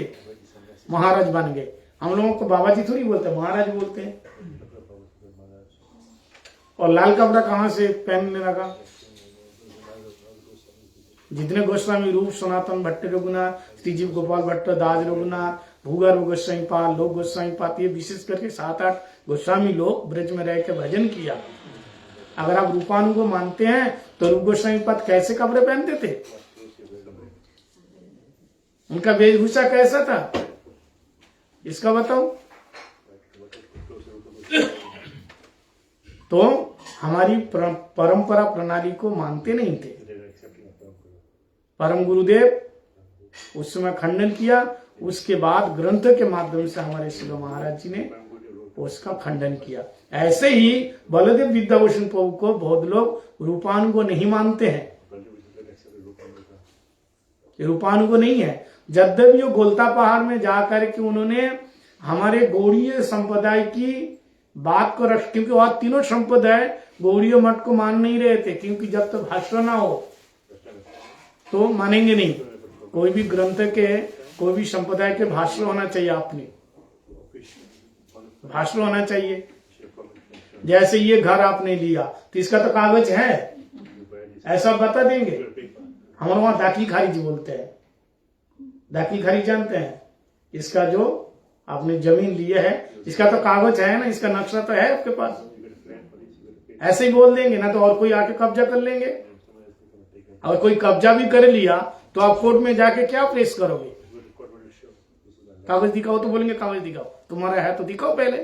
महाराज बन गए? हम लोगों को बाबा जी थोड़ी बोलते, महाराज बोलते हैं। और लाल कपड़ा कहां से पहनने लगा? जितने गोस्वामी रूप सनातन भट्ट रघुनाथ, श्रीजीव गोपाल भट्ट, दास रघुनाथ, भूगर्भ गोस्वामी पाल, लोक गोस्वामी पाल, ये विशेष करके 7-8 गोस्वामी लोग ब्रज में रह के भजन किया। अगर आप रूपानु को मानते हैं तो रूप गोस्वामी पाद कैसे कपड़े पहनते थे? उनका वेशभूषा कैसा था इसका बताओ। तो हमारी परंपरा प्रणाली को मानते नहीं थे। परम गुरुदेव उस समय खंडन किया, उसके बाद ग्रंथ के माध्यम से हमारे शिव महाराज जी ने उसका खंडन किया। ऐसे ही बलदेव विद्याभूषण प्रभु को बहुत लोग रूपानु को नहीं मानते हैं, रूपानु को नहीं है। यद्यपि वो गोलता पहाड़ में जाकर के उन्होंने हमारे गौड़ीय संप्रदाय की बात को रख, क्योंकि वह तीनों संप्रदाय गौड़ीय मठ को मान नहीं रहे थे, क्योंकि जब तक भाष्य ना हो तो मानेंगे नहीं। कोई भी ग्रंथ के, कोई भी संप्रदाय के भाष्य होना चाहिए, आपने भाष्य होना चाहिए। जैसे ये घर आपने लिया तो इसका तो कागज है, ऐसा बता देंगे। हमारे वहां दाखिल खारिज बोलते हैं, दाखिल खारिज जानते हैं? इसका जो आपने जमीन लिया है इसका तो कागज है ना, इसका नक्शा तो है आपके पास, ऐसे ही बोल देंगे ना। तो और कोई आके कब्जा कर लेंगे, और कोई कब्जा भी कर लिया तो आप कोर्ट में जाके क्या पेश करोगे? कागज दिखाओ तो बोलेंगे कागज दिखाओ, तुम्हारा है तो दिखाओ पहले।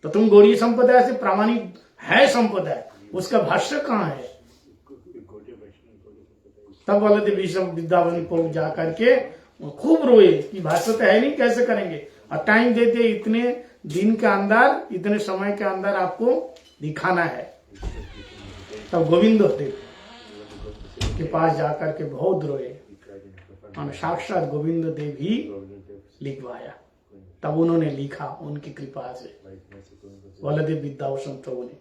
तो तुम गौड़ीय संप्रदाय से प्रामाणिक है संप्रदाय, उसका भाष्य कहाँ है? तब वाले विद्यावन को जाकर के खूब रोए कि भाष्य तो है नहीं, कैसे करेंगे? और टाइम देते इतने दिन के अंदर, इतने समय के अंदर आपको दिखाना है। तब गोविंद देव के पास जाकर के बहुत रोए, और साक्षात गोविंद देव ही लिखवाया। तब उन्होंने लिखा उनकी कृपा से, बलदेव विद्याभूषण प्रभु ने।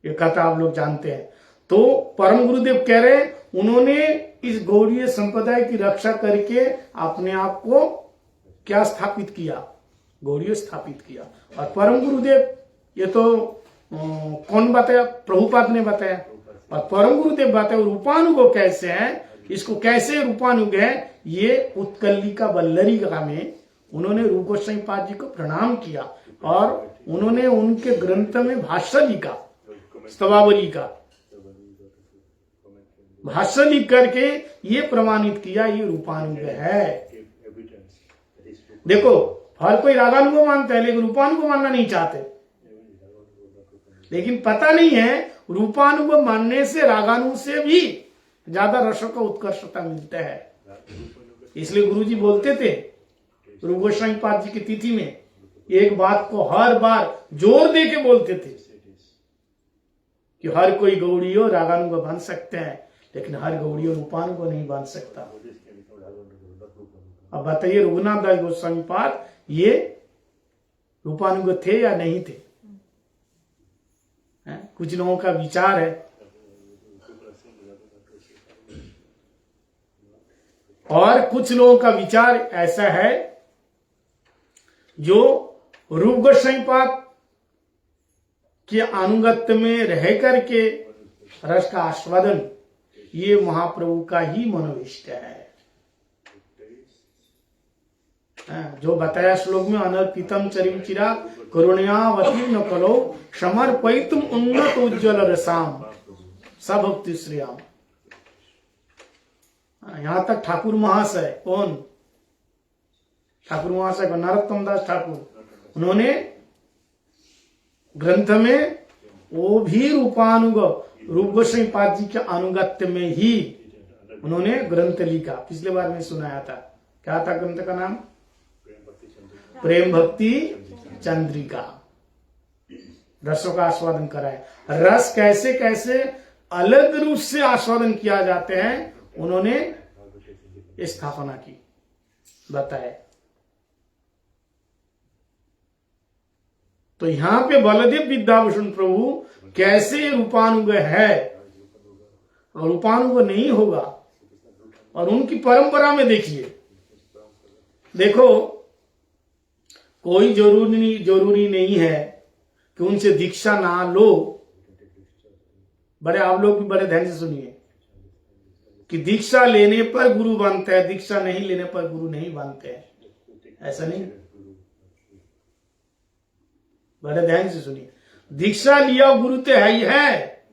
ये कथा आप लोग जानते हैं। तो परम गुरुदेव कह रहे उन्होंने इस गौड़ीय संप्रदाय की रक्षा करके अपने आप को क्या स्थापित किया? गौड़ीय स्थापित किया। और परम गुरुदेव ये तो कौन बताया? प्रभुपाद ने बताया। और परम गुरुदेव बताया रूपानुग कैसे है, इसको कैसे रूपानुग है, ये उत्कलिका बल्लरिका में उन्होंने रूप गोस्वामी पाद जी को प्रणाम किया और उन्होंने उनके ग्रंथ में भाष्य लिखा, स्तवावली का भाष्य लिख करके ये प्रमाणित किया ये रूपानुग है। देखो हर कोई रागानुग मानता है, लेकिन रूपानुग मानना नहीं चाहते। लेकिन पता नहीं है रूपानुग मानने से रागानु से भी ज्यादा रसों का उत्कर्षता मिलता है। इसलिए गुरुजी बोलते थे रूप गोस्वामी पाद जी की तिथि में, एक बात को हर बार जोर दे के बोलते थे कि हर कोई गौड़ियों रागानुग बन सकते हैं, लेकिन हर गौड़ियों रूपानुग नहीं बन सकता। अब बताइए रघुनाथ दास गोस्वामी पाद ये रूपानुग थे या नहीं थे? कुछ लोगों का विचार है, और कुछ लोगों का विचार ऐसा है जो रूप गोस्वामी पाद के अनुगत्य में रह करके रस का आस्वादन ये महाप्रभु का ही मनोविष्ट है। जो बताया श्लोक में, अनर्पितम चरिम चिरा करुणयावती न कलो समर्पयितुम उन्नत उज्ज्वल रसाम सभक्ति श्रियाम। यहां तक ठाकुर महाशय, कौन ठाकुर महाशय को? नरोत्तम दास ठाकुर। उन्होंने ग्रंथ में वो भी रूपानुग, रूप गोस्वामी पाद जी के अनुगत्य में ही उन्होंने ग्रंथ लिखा। पिछले बार में सुनाया था, क्या था ग्रंथ का नाम? प्रेम भक्ति चंद्रिका। रसों का आस्वादन कराए, रस कैसे कैसे अलग रूप से आस्वादन किया जाते हैं उन्होंने स्थापना की, बताए। तो यहां पे बलदेव विद्याभूषण प्रभु कैसे रूपानुग है और रूपानुग नहीं होगा। और उनकी परंपरा में देखिए, देखो कोई जरूरी नहीं है कि उनसे दीक्षा ना लो। बड़े आप लोग भी बड़े ध्यान से सुनिए कि दीक्षा लेने पर गुरु बनते हैं, दीक्षा नहीं लेने पर गुरु नहीं बनते हैं, ऐसा नहीं। बड़े ध्यान से सुनिए, दीक्षा लिया गुरु तो है ही है,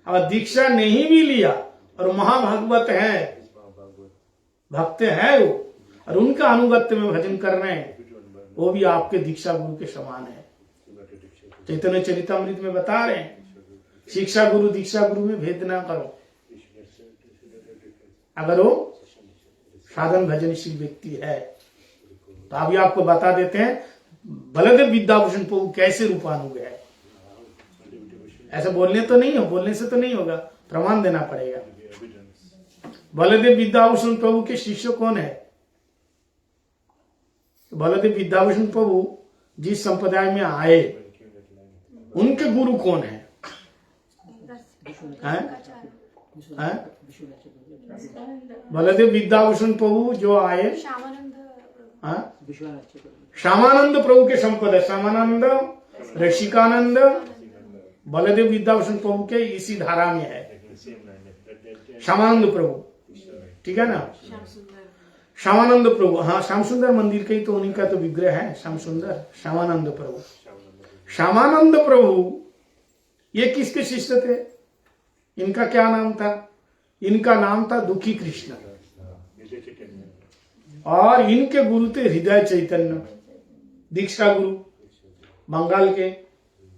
और दीक्षा नहीं भी लिया और महाभागवत है, भक्त है वो, और उनका अनुगत्य में भजन कर रहे हैं, वो भी आपके दीक्षा गुरु के समान है। चैतन्य चरितामृत में बता रहे हैं, शिक्षा गुरु दीक्षा गुरु में भेद ना करो। अगर वो साधन भजनशील व्यक्ति है तो अभी आपको बता देते हैं बलदेव विद्याभूषण प्रभु कैसे रूपानुग है। ऐसे बोलने तो नहीं हो, बोलने से तो नहीं होगा, प्रमाण देना पड़ेगा। बलदेव विद्याभूषण प्रभु के शिष्य कौन है? बलदेव विद्याभूषण प्रभु जिस संप्रदाय में आए उनके गुरु कौन है? बलदेव विद्याभूषण प्रभु जो आए, श्यामानंद प्रभु के संप्रदाय, श्यामानंद, ऋषिकानंद, बलदेव विद्याभूषण प्रभु के इसी धारा में है श्यामानंद प्रभु, ठीक है ना? श्यामानंद प्रभु, हाँ श्याम सुंदर मंदिर के ही तो उन्हीं का तो विग्रह है, श्याम सुंदर, श्यामानंद प्रभु। श्यामानंद प्रभु ये किसके शिष्य थे? इनका क्या नाम था? इनका नाम था दुखी कृष्ण, और इनके गुरु थे हृदय चैतन्य, दीक्षा गुरु, बंगाल के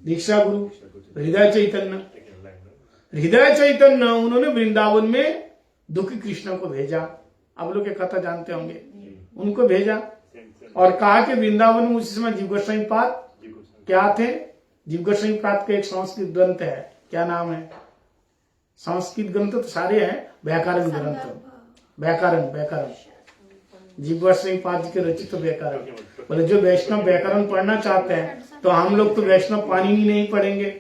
दीक्षा गुरु हृदय चैतन्य। हृदय चैतन्य उन्होंने वृंदावन में दुखी कृष्ण को भेजा, आप लोग ये कथा जानते होंगे, उनको भेजा और कहा कि वृंदावन में उसी समय जीव गोस्वामी पाद क्या थे? जीव गोस्वामी पाद का एक संस्कृत ग्रंथ है, क्या नाम है? संस्कृत ग्रंथ तो सारे हैं, व्याकरण ग्रंथ, व्याकरण जीव गोस्वामी पाद जी के रचित व्याकरण। बोले जो वैष्णव व्याकरण पढ़ना चाहते हैं तो हम लोग तो वैष्णव पाणिनि नहीं पढ़ेंगे,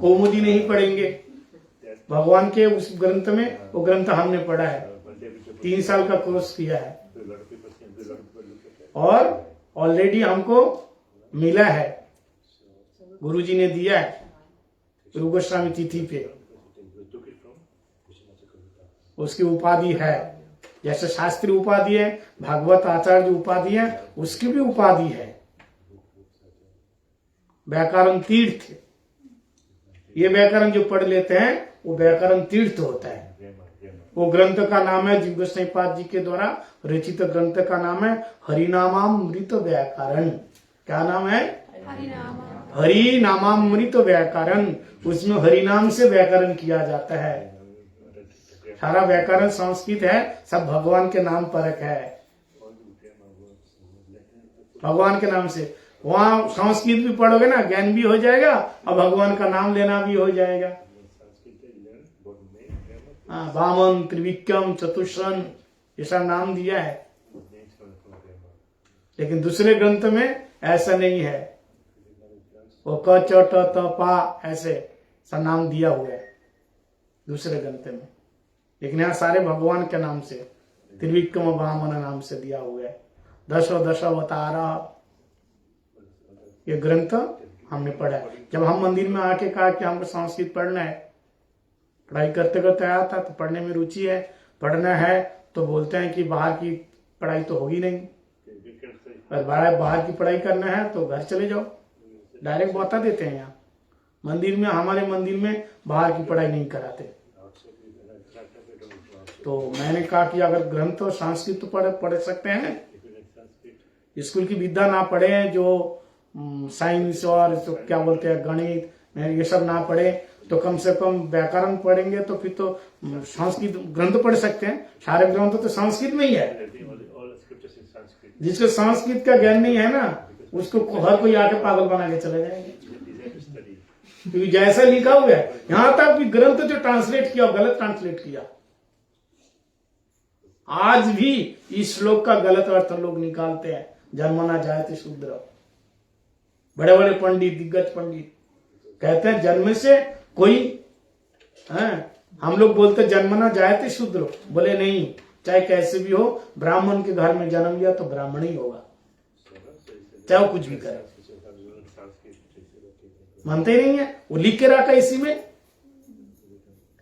कौमुदी नहीं पढ़ेंगे, भगवान के उस ग्रंथ में, वो ग्रंथ हमने पढ़ा है, 3 साल का कोर्स किया है और ऑलरेडी हमको मिला है, गुरुजी ने दिया है गुरु गोस्वामी तिथि पे, उसकी उपाधि है। जैसे शास्त्री उपाधि है, भागवत आचार्य उपाधि है, उसकी भी उपाधि है व्याकरण तीर्थ। ये व्याकरण जो पढ़ लेते हैं वो व्याकरण तीर्थ होता है। वो ग्रंथ का नाम है, जीव गोस्वामी पाद जी के द्वारा रचित ग्रंथ का नाम है हरिनामामृत व्याकरण। क्या नाम है? हरिनामामृत व्याकरण। उसमें हरिनाम से व्याकरण किया जाता है। सारा व्याकरण संस्कृत है, सब भगवान के नाम परक है, भगवान के नाम से। वहां संस्कृत भी पढ़ोगे ना, ज्ञान भी हो जाएगा और भगवान का नाम लेना भी हो जाएगा। वामन, त्रिविक्रम, चतुष्रन, ऐसा नाम दिया है, लेकिन दूसरे ग्रंथ में ऐसा नहीं है। वो क च ट त पा ऐसे सा नाम दिया हुआ है दूसरे ग्रंथ में, लेकिन यहाँ सारे भगवान के नाम से, त्रिविक्रम वामन नाम से दिया हुआ है। दशावतारा ये ग्रंथ हमने पढ़ा है। जब हम मंदिर में आके कहा कि हमको संस्कृत पढ़ना है, पढ़ाई करते करते आया था तो पढ़ने में रुचि है, पढ़ना है, तो बोलते हैं कि बाहर की पढ़ाई तो होगी नहीं, और बाहर की पढ़ाई करना है तो घर चले जाओ, डायरेक्ट बता देते हैं। यहाँ मंदिर में, हमारे मंदिर में बाहर की पढ़ाई नहीं कराते। तो मैंने कहा कि अगर ग्रंथ संस्कृत तो पढ़ सकते हैं, स्कूल की विद्या ना पढ़े, जो साइंस और तो क्या बोलते हैं गणित ये सब ना पढ़े तो कम से कम व्याकरण पढ़ेंगे तो फिर तो संस्कृत ग्रंथ पढ़ सकते हैं। सारे ग्रंथ तो संस्कृत में ही है। जिसको संस्कृत का ज्ञान नहीं है ना उसको हर कोई आके पागल बना के चले जाएंगे, क्योंकि जैसा लिखा हुआ है। यहां तक कि ग्रंथ जो ट्रांसलेट किया गलत ट्रांसलेट किया। आज भी इस श्लोक का गलत अर्थ लोग निकालते हैं। जन्मना जायते शूद्र। बड़े बड़े पंडित, दिग्गज पंडित कहते हैं जन्म से कोई हम लोग बोलते जन्मना जायते शूद्र। बोले नहीं, चाहे कैसे भी हो, ब्राह्मण के घर में जन्म लिया तो ब्राह्मण ही होगा, चाहे वो कुछ भी करे। मानते नहीं है, वो लिख के रखा इसी में।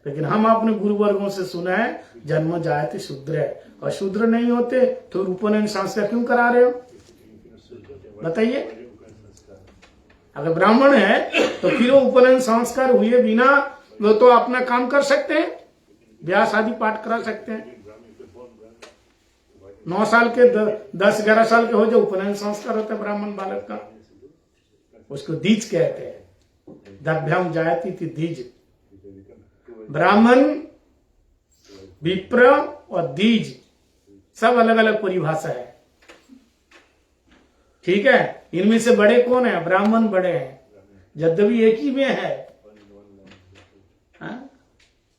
लेकिन हम अपने गुरुवर्गों से सुना है जन्म जायते शूद्र है, और शूद्र नहीं होते तो उपनयन संस्कार क्यों करा रहे हो बताइए। अगर ब्राह्मण है तो फिर वो उपनयन संस्कार हुए बिना वो तो अपना काम कर सकते हैं, ब्याह शादी पाठ करा सकते हैं। 9 साल के 10-11 साल के हो जो उपनयन संस्कार होता है ब्राह्मण बालक का, उसको दीज कहते हैं। दभ्याम जायती थी दीज। ब्राह्मण, विप्र और दीज सब अलग अलग परिभाषा है, ठीक है। इनमें से बड़े कौन है? ब्राह्मण बड़े हैं, यद्यपि एक ही में है।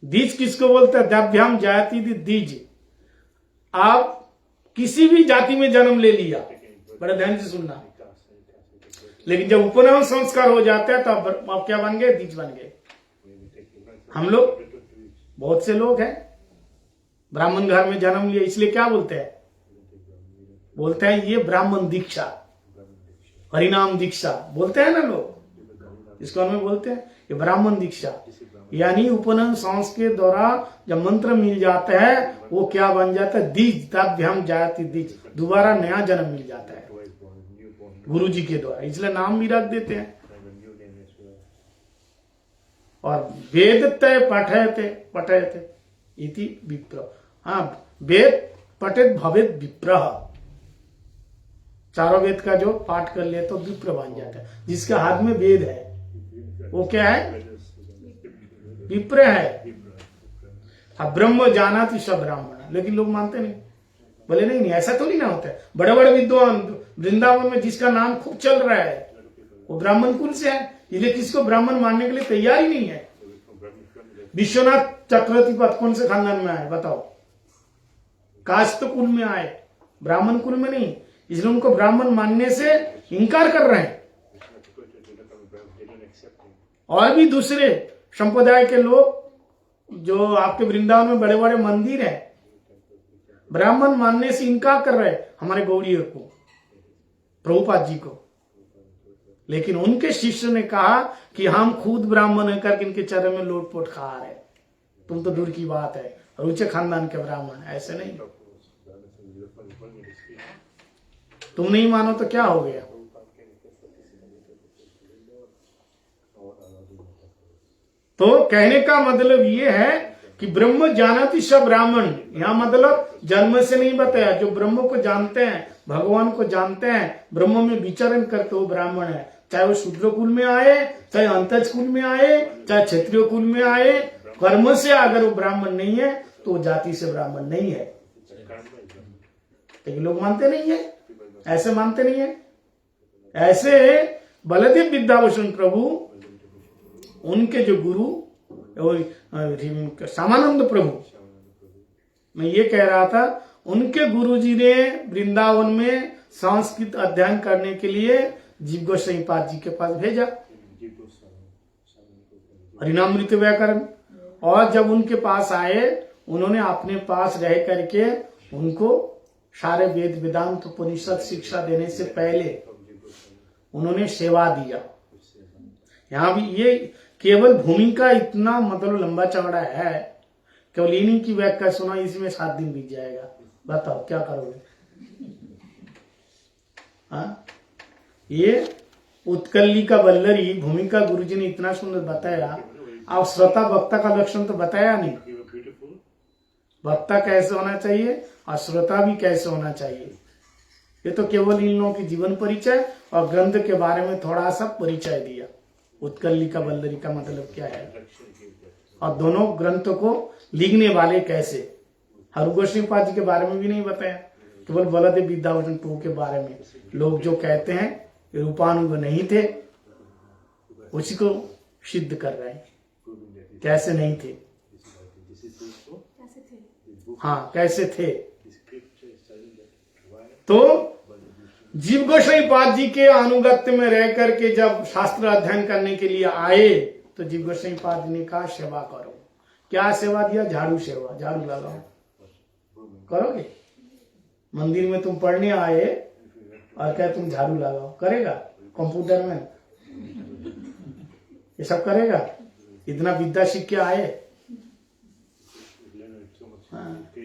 दीज किसको बोलते हैं? दभ्याम जायती थी दीज। आप किसी भी जाति में जन्म ले लिया, बड़े ध्यान से सुनना, लेकिन जब उपनयन संस्कार हो जाता है तो आप क्या बन गए? दीज बन गए। हम लोग बहुत से लोग हैं ब्राह्मण घर में जन्म लिया, इसलिए क्या बोलते हैं? बोलते हैं ये ब्राह्मण दीक्षा, हरिनाम दीक्षा बोलते हैं ना लोग, इसको हमें बोलते हैं ये ब्राह्मण दीक्षा। यानी उपनयन संस्कार के द्वारा जब मंत्र मिल जाता है वो क्या बन जाता है? दीज। तभ्याम जायते दीज, दोबारा नया जन्म मिल जाता है गुरु जी के द्वारा, इसलिए नाम भी रख देते हैं। और वेद तय पठयते इति विप्र। हाँ, वेद पठित भवेत विप्र। चारों वेद का जो पाठ कर ले तो विप्र बन जाता है। जिसके हाथ में वेद है वो क्या है? विप्र है। अब ब्रह्म जानाति स ब्राह्मण, लेकिन लोग मानते नहीं। बोले नहीं ऐसा तो नहीं ना होता है। बड़े बड़े विद्वान वृंदावन में जिसका नाम खूब चल रहा है वो ब्राह्मण कुल से है, इसलिए किसको ब्राह्मण मानने के लिए तैयार ही नहीं है। विश्वनाथ चक्रवर्ती पद कौन से खानदान में आए बताओ? कास्त कुल में आए, ब्राह्मण कुल में नहीं, इसलिए उनको ब्राह्मण मानने से इनकार कर रहे हैं। और भी दूसरे संप्रदाय के लोग जो आपके वृंदावन में बड़े बड़े मंदिर है, ब्राह्मण मानने से इनकार कर रहे हैं हमारे गौड़ीय को, प्रभुपाद जी को। लेकिन उनके शिष्य ने कहा कि हम खुद ब्राह्मण है करके इनके चरण में लोटपोट खा रहे, तुम तो दूर की बात है, और ऊंचे खानदान के ब्राह्मण। ऐसे नहीं, तुम नहीं मानो तो क्या हो गया? तो कहने का मतलब ये है कि ब्रह्म जानाति स ब्राह्मण। यहां मतलब जन्म से नहीं बताया, जो ब्रह्म को जानते हैं, भगवान को जानते हैं, ब्रह्म में विचरण करते वो ब्राह्मण है। चाहे वो शूद्र कुल में आए, चाहे अंतज कुल में आए, चाहे क्षत्रिय कुल में आए, कर्म से अगर वो ब्राह्मण नहीं है तो वो जाति से ब्राह्मण नहीं है। लेकिन लोग मानते नहीं है, ऐसे मानते नहीं है। ऐसे बलदेव विद्याभूषण प्रभु, उनके जो गुरु श्यामानंद प्रभु, मैं ये कह रहा था, उनके गुरुजी ने वृंदावन में संस्कृत अध्ययन करने के लिए जीव गोस्वामी पाद जी के पास भेजा, हरिनामृत व्याकरण। और जब उनके पास आए, उन्होंने अपने पास रह करके उनको सारे वेद वेदांत उपनिषद शिक्षा देने से पहले उन्होंने सेवा दिया। यहाँ भी ये केवल भूमिका इतना मतलब लंबा चौड़ा है, केवल इन्हीं की व्याख्या सुना इसमें 7 दिन बीत जाएगा। बताओ क्या करोगे? हाँ, ये उत्कली का बल्लरी भूमिका गुरुजी ने इतना सुंदर बताया। अब श्रोता वक्ता का लक्षण तो बताया नहीं, वक्ता कैसे होना चाहिए और श्रोता भी कैसे होना चाहिए। ये तो केवल इन लोगों की जीवन परिचय और ग्रंथ के बारे में थोड़ा सा परिचय दिया। उत्कलिका बल्लरिका मतलब क्या है और दोनों ग्रंथों को लिखने वाले कैसे। हरगोस्वामी जी के बारे में भी नहीं बताया, केवल बलदेव विद्याभूषण टू के बारे में। लोग जो कहते हैं रूपानुग नहीं थे, उसी को सिद्ध कर रहे हैं कैसे नहीं थे। हाँ कैसे थे। तो जीव गोस्वामी पाद जी के अनुगत्य में रह करके जब शास्त्र अध्ययन करने के लिए आए तो जीव गोस्वामी पाद जी ने कहा सेवा करो। क्या सेवा दिया? झाड़ू सेवा, झाड़ू लगाओ। करोगे? मंदिर में तुम पढ़ने आए और क्या तुम झाड़ू लगाओ, करेगा? कंप्यूटर में ये सब करेगा? इतना विद्या सीख के आए।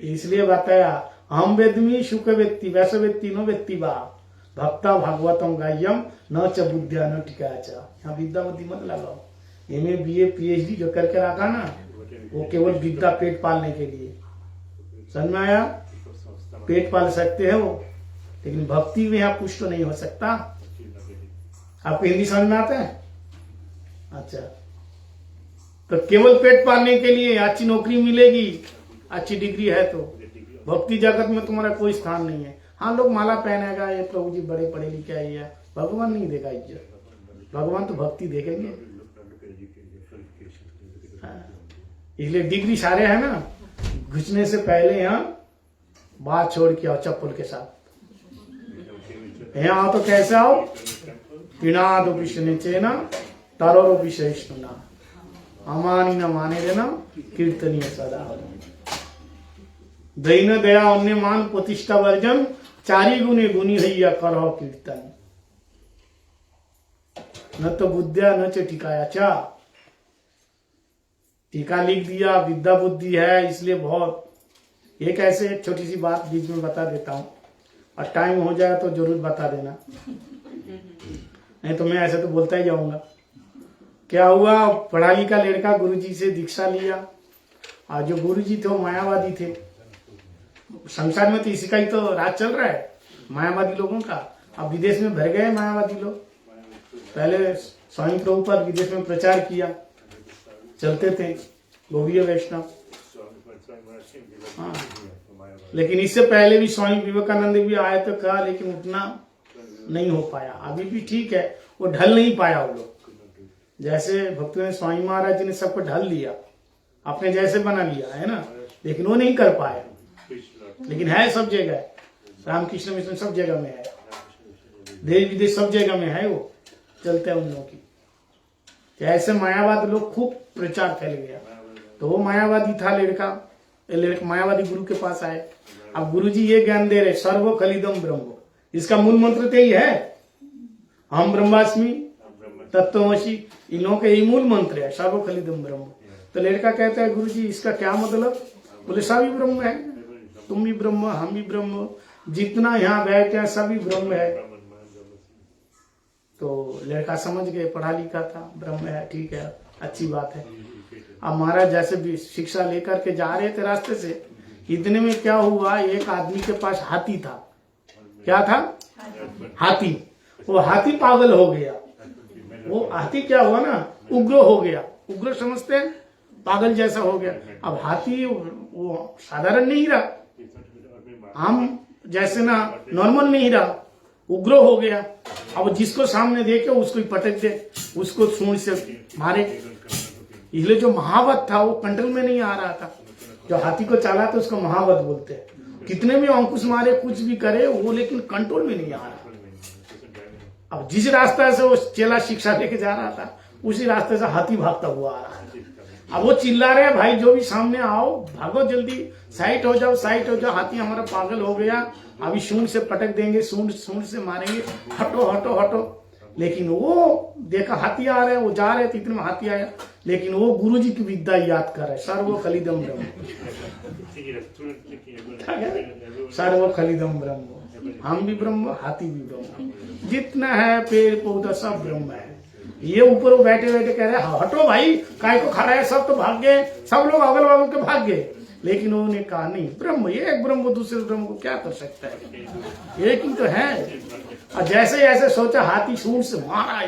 इसलिए बताया हम वेदमी सुख व्यक्ति वैसे व्यक्ति नो व्यक्ति बा भक्ता भागवतम गायम न च बुद्धिया न टिका। यहाँ विद्या बुद्धि मत लगाओ। एमए बीए पीएचडी जो करके रखा ना वो केवल विद्या पेट पालने के लिए। समझ में आया? पेट पाल सकते हैं वो, लेकिन भक्ति में यहाँ पुष्ट नहीं हो सकता। आपको हिंदी समझ में आता है? अच्छा, तो केवल पेट पालने के लिए अच्छी नौकरी मिलेगी, अच्छी डिग्री है तो भक्ति जगत में तुम्हारा कोई स्थान नहीं है। हाँ लोग माला पहनेगा, ये प्रभु जी बड़े पढ़े लिखे है, भगवान नहीं देगा इज्जत। भगवान तो भक्ति देखेंगे। इसलिए डिग्री सारे है ना, घुसने से पहले यहाँ बात छोड़ के आओ चप्पल के साथ। यहाँ आओ तो कैसे आओ? पिनादो विष्णु ना तरो विषयना अमानी न माने देना कीर्तनीय सदा। दैन दया अन्य मान प्रतिष्ठा वर्जन चारी गुणे गुणी हैया करो कीर्तन। न तो बुद्धिया न च टिकाया चा। टीका लिख दिया, विद्या बुद्धि है, इसलिए बहुत। एक ऐसे एक छोटी सी बात बीच में बता देता हूं और टाइम हो जाए तो जरूर बता देना, नहीं तो मैं ऐसे तो बोलता ही जाऊंगा। क्या हुआ, पढ़ा लिखा लड़का गुरुजी से दीक्षा लिया और जो गुरुजी थे वो मायावादी थे। संसार में तो इसी का ही तो राज चल रहा है, मायावादी लोगों का। अब विदेश में भर गए मायावादी लोग। पहले स्वामी प्रभुपाद विदेश में प्रचार किया, चलते थे गौड़ीय वैष्णव। हाँ, लेकिन इससे पहले भी स्वामी विवेकानंद भी आए तो कहा, लेकिन उतना नहीं हो पाया। अभी भी ठीक है, वो ढल नहीं पाया वो लोग। जैसे भक्तों स्वामी महाराज जी ने सबको ढल लिया, अपने जैसे बना लिया है ना, लेकिन वो नहीं कर पाया। लेकिन है सब जगह, रामकृष्ण मिशन सब जगह में है, देश विदेश सब जगह में है, वो चलते हैं उन लोगों की। ऐसे मायावादी लोग खूब प्रचार फैल गया। तो वो मायावादी था लड़का, मायावादी गुरु के पास आए। अब गुरु जी ये ज्ञान दे रहे, सर्व खलिदम ब्रह्म। इसका मूल मंत्र तो यही है, हम ब्रह्मास्मि तत्वमसि। इन लोगों का यही मूल मंत्र है, सर्व खलिदम ब्रह्म। तो लड़का कहता है गुरु जी इसका क्या मतलब? बोले सभी ब्रह्म है, तुम भी ब्रह्म, हम भी ब्रह्म, जितना यहाँ बैठे हैं सभी ब्रह्म है। तो लड़का समझ गए, पढ़ा लिखा था, ब्रह्म है, ठीक है, अच्छी बात है। अब महाराज जैसे भी शिक्षा लेकर के जा रहे थे रास्ते से, इतने में क्या हुआ, एक आदमी के पास हाथी था। क्या था? हाथी। वो हाथी पागल हो गया। वो हाथी क्या हुआ ना, उग्र हो गया। उग्र समझते हैं, पागल जैसा हो गया। अब हाथी वो साधारण नहीं रहा, हम जैसे ना नॉर्मल नहीं रहा, उग्र हो गया। अब जिसको सामने देखे उसको ही पटक दे, उसको सूंड से मारे। इसलिए जो महावत था वो कंट्रोल में नहीं आ रहा था। जो हाथी को चाला था उसको महावत बोलते हैं। कितने भी अंकुश मारे, कुछ भी करे वो, लेकिन कंट्रोल में नहीं आ रहा। अब जिस रास्ते से वो चेला शिक्षा लेके जा रहा था, उसी रास्ते से हाथी भागता हुआ आ रहा है। अब वो चिल्ला रहे, भाई जो भी सामने आओ, भागो जल्दी, साइड हो जाओ, साइड हो जाओ, हाथी हमारा पागल हो गया, अभी सूंड से पटक देंगे, सूंड से मारेंगे, हटो हटो हटो। लेकिन वो देखा हाथी आ रहे, वो जा रहे थे, इतने में हाथी आया। लेकिन वो गुरु जी की विद्या याद कर रहे, सर्व खलिदम ब्रह्म, सर्व खलिदम ब्रह्म। हम भी ब्रह्म, हाथी भी ब्रह्म, जितना है पेड़ पौधा सब ब्रह्म है। ये ऊपर वो बैठे बैठे कह रहे हटो भाई, काय को खड़ा है, सब तो भाग गए, सब लोग अगल बगल के भाग गए। लेकिन उन्होंने कहा नहीं, ब्रह्म एक ब्रह्म दूसरे ब्रह्म को क्या कर सकता है, एक ही तो है। और जैसे ऐसे सोचा, हाथी सूंड से मारा,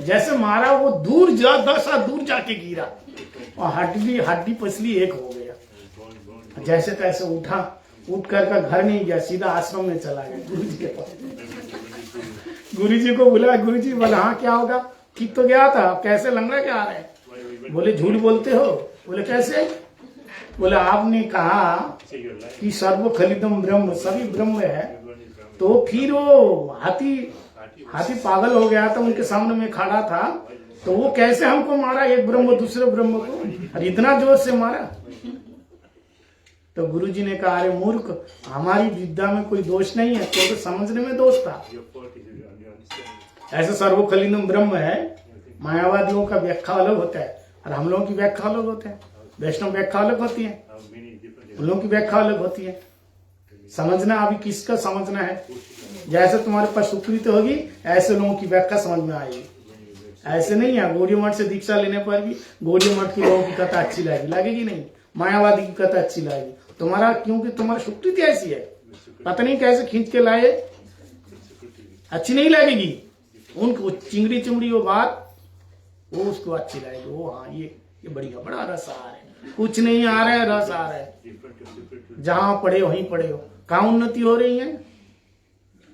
जैसे मारा वो दूर जा 10 हाथ दूर जाके गिरा और हड्डी पसली एक हो गया। जैसे तैसे उठा, उठ कर घर नहीं गया, सीधा आश्रम में चला गया गुरु जी के पास। गुरु जी को बुलाया, गुरु जी बोला हाँ क्या होगा, ठीक तो गया था, कैसे लंगड़ा क्या आ रहे हैं? बोले झूठ बोलते हो। बोले कैसे? बोले आपने कहा कि सर्व खलिदम ब्रह्म, सभी ब्रह्म है, तो फिर वो हाथी पागल हो गया था, उनके सामने में खड़ा था, तो वो कैसे हमको मारा, एक ब्रह्म दूसरे ब्रह्म को, और इतना जोर से मारा? तो गुरुजी ने कहा अरे मूर्ख, हमारी विद्या में कोई दोष नहीं है, तो समझने में दोष था। ऐसे सर्वखलिदम ब्रह्म है, मायावादियों का व्याख्या अलग होता है और हम लोगों की व्याख्या अलग होता है, वैष्णव व्याख्या अलग होती है, उन लोगों की व्याख्या अलग होती है। समझना अभी किसका समझना है, जैसे तुम्हारे पास सुकृत होगी ऐसे लोगों की व्याख्या समझ में आएगी। ऐसे नहीं है, गौड़ी मठ से दीक्षा लेने पर भी गौड़ी मठ के लोगों की कथा अच्छी लगेगी नहीं, मायावादी की कथा अच्छी लगेगी तुम्हारा, क्योंकि तुम्हारी सुकृति ऐसी है, पता नहीं कैसे खींच के लाए, अच्छी नहीं लगेगी उनको। चिंगड़ी चिमड़ी वो बात वो उसको अच्छी लगेगी, वो हाँ ये बढ़िया, बड़ा रस आ रहा है, कुछ नहीं आ रहा है, रस आ रहा है। जहां पढ़े वहीं पढ़े हो, कहाँ उन्नति हो रही है?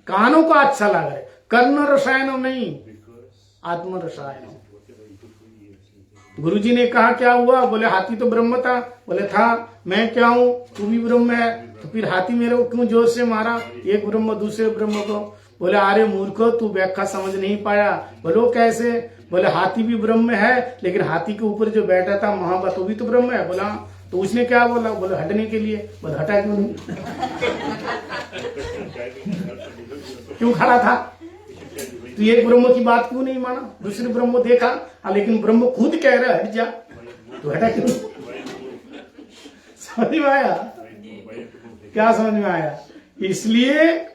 कानों को अच्छा लग रहा है, कर्ण रसायन नहीं, आत्म रसायन। गुरुजी ने कहा क्या हुआ? बोले हाथी तो ब्रह्म था। बोले था, मैं क्या हूँ, तू भी ब्रह्म है, तो फिर हाथी मेरे को क्यों जोर से मारा, एक ब्रह्म दूसरे ब्रह्म को? बोले अरे मूर्खो, तू व्याख्या समझ नहीं पाया। बोलो कैसे? बोले हाथी भी ब्रह्म है, लेकिन हाथी के ऊपर जो बैठा था महाबत वो भी तो ब्रह्म है। बोला तो उसने क्या बोला? बोले हटने के लिए। बोले हटा क्यों नहीं? क्यों खड़ा था? तो एक ब्रह्म की बात क्यों नहीं माना? दूसरे ब्रह्म देखा, लेकिन ब्रह्म खुद कह रहा है हट जा, तो हटा क्यों? समझ में आया? क्या समझ में आया? इसलिए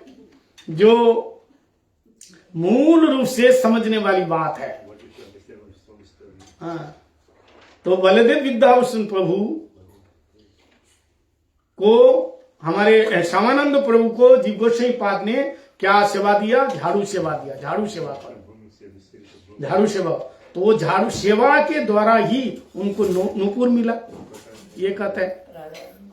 जो मूल रूप से समझने वाली बात है, हाँ, तो बलदेव विद्याभूषण प्रभु को, हमारे श्यामानंद प्रभु को जीव गोस्वामी पाद ने क्या सेवा दिया? झाड़ू सेवा दिया। झाड़ू सेवा पर, झाड़ू सेवा, तो वो झाड़ू सेवा के द्वारा ही उनको नूपुर मिला, ये कहता है।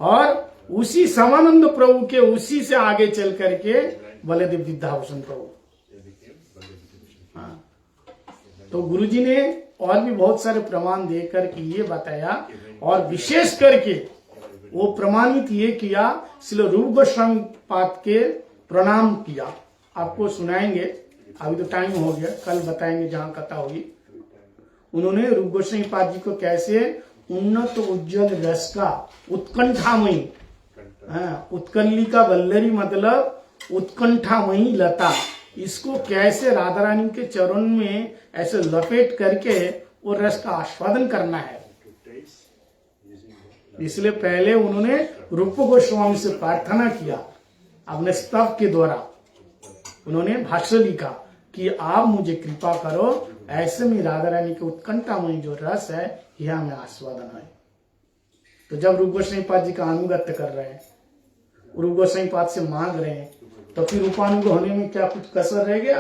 और उसी श्यामानंद प्रभु के उसी से आगे चल करके बलदेव विद्याभूषण प्रभु, हाँ। तो गुरुजी ने और भी बहुत सारे प्रमाण देकर के ये बताया, और विशेष करके वो प्रमाणित ये किया, श्री रूप गोस्वामी पाद के प्रणाम किया। आपको सुनाएंगे, अभी तो टाइम हो गया, कल बताएंगे जहां कथा होगी। उन्होंने रूप गोस्वामी पाद जी को कैसे उन्नत उज्जवल रस का उत्कंठामयी, उत्कलिका वल्लरी मतलब उत्कंठामयी लता, इसको कैसे राधा रानी के चरण में ऐसे लपेट करके वो रस का आस्वादन करना है। इसलिए पहले उन्होंने रूप गोस्वामी से प्रार्थना किया, अपने स्तव के द्वारा उन्होंने भाष्य लिखा कि आप मुझे कृपा करो, ऐसे में राधा रानी के उत्कंठामयी जो रस है यह हमें आस्वादन है। तो जब रूप गोस्वामी पाद जी का अनुगत्य कर रहे हैं, रूप गोस्वामी पाद से मांग रहे हैं, तो फिर रूपानुग होने में क्या कुछ कसर रह गया?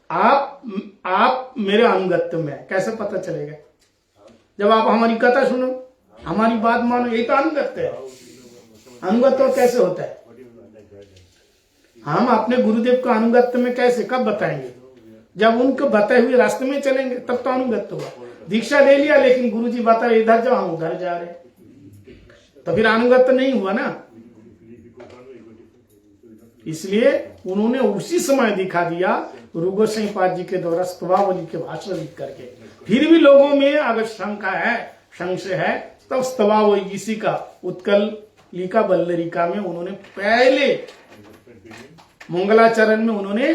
आप मेरे अनुगत्य में कैसे पता चलेगा? जब आप हमारी कथा सुनो, हमारी बात मानो, यही तो अनुगत्य है। अनुगत्य कैसे होता है? हम अपने गुरुदेव का अनुगत्य में कैसे, कब बताएंगे? जब उनको बताए हुए रास्ते में चलेंगे तब तो अनुगत्य हुआ। दीक्षा ले लिया, लेकिन गुरुजी बताए इधर जाओ, हम उधर जा रहे, तो फिर अनुगत्य नहीं हुआ ना। इसलिए उन्होंने उसी समय दिखा दिया रूप गोस्वामी पाद जी के द्वारा स्तवावली के भाषण लिख करके। फिर भी लोगों में अगर शंका है, संशय है, तब स्तवावली इसी का उत्कलिका वल्लरिका में उन्होंने पहले मंगलाचरण में उन्होंने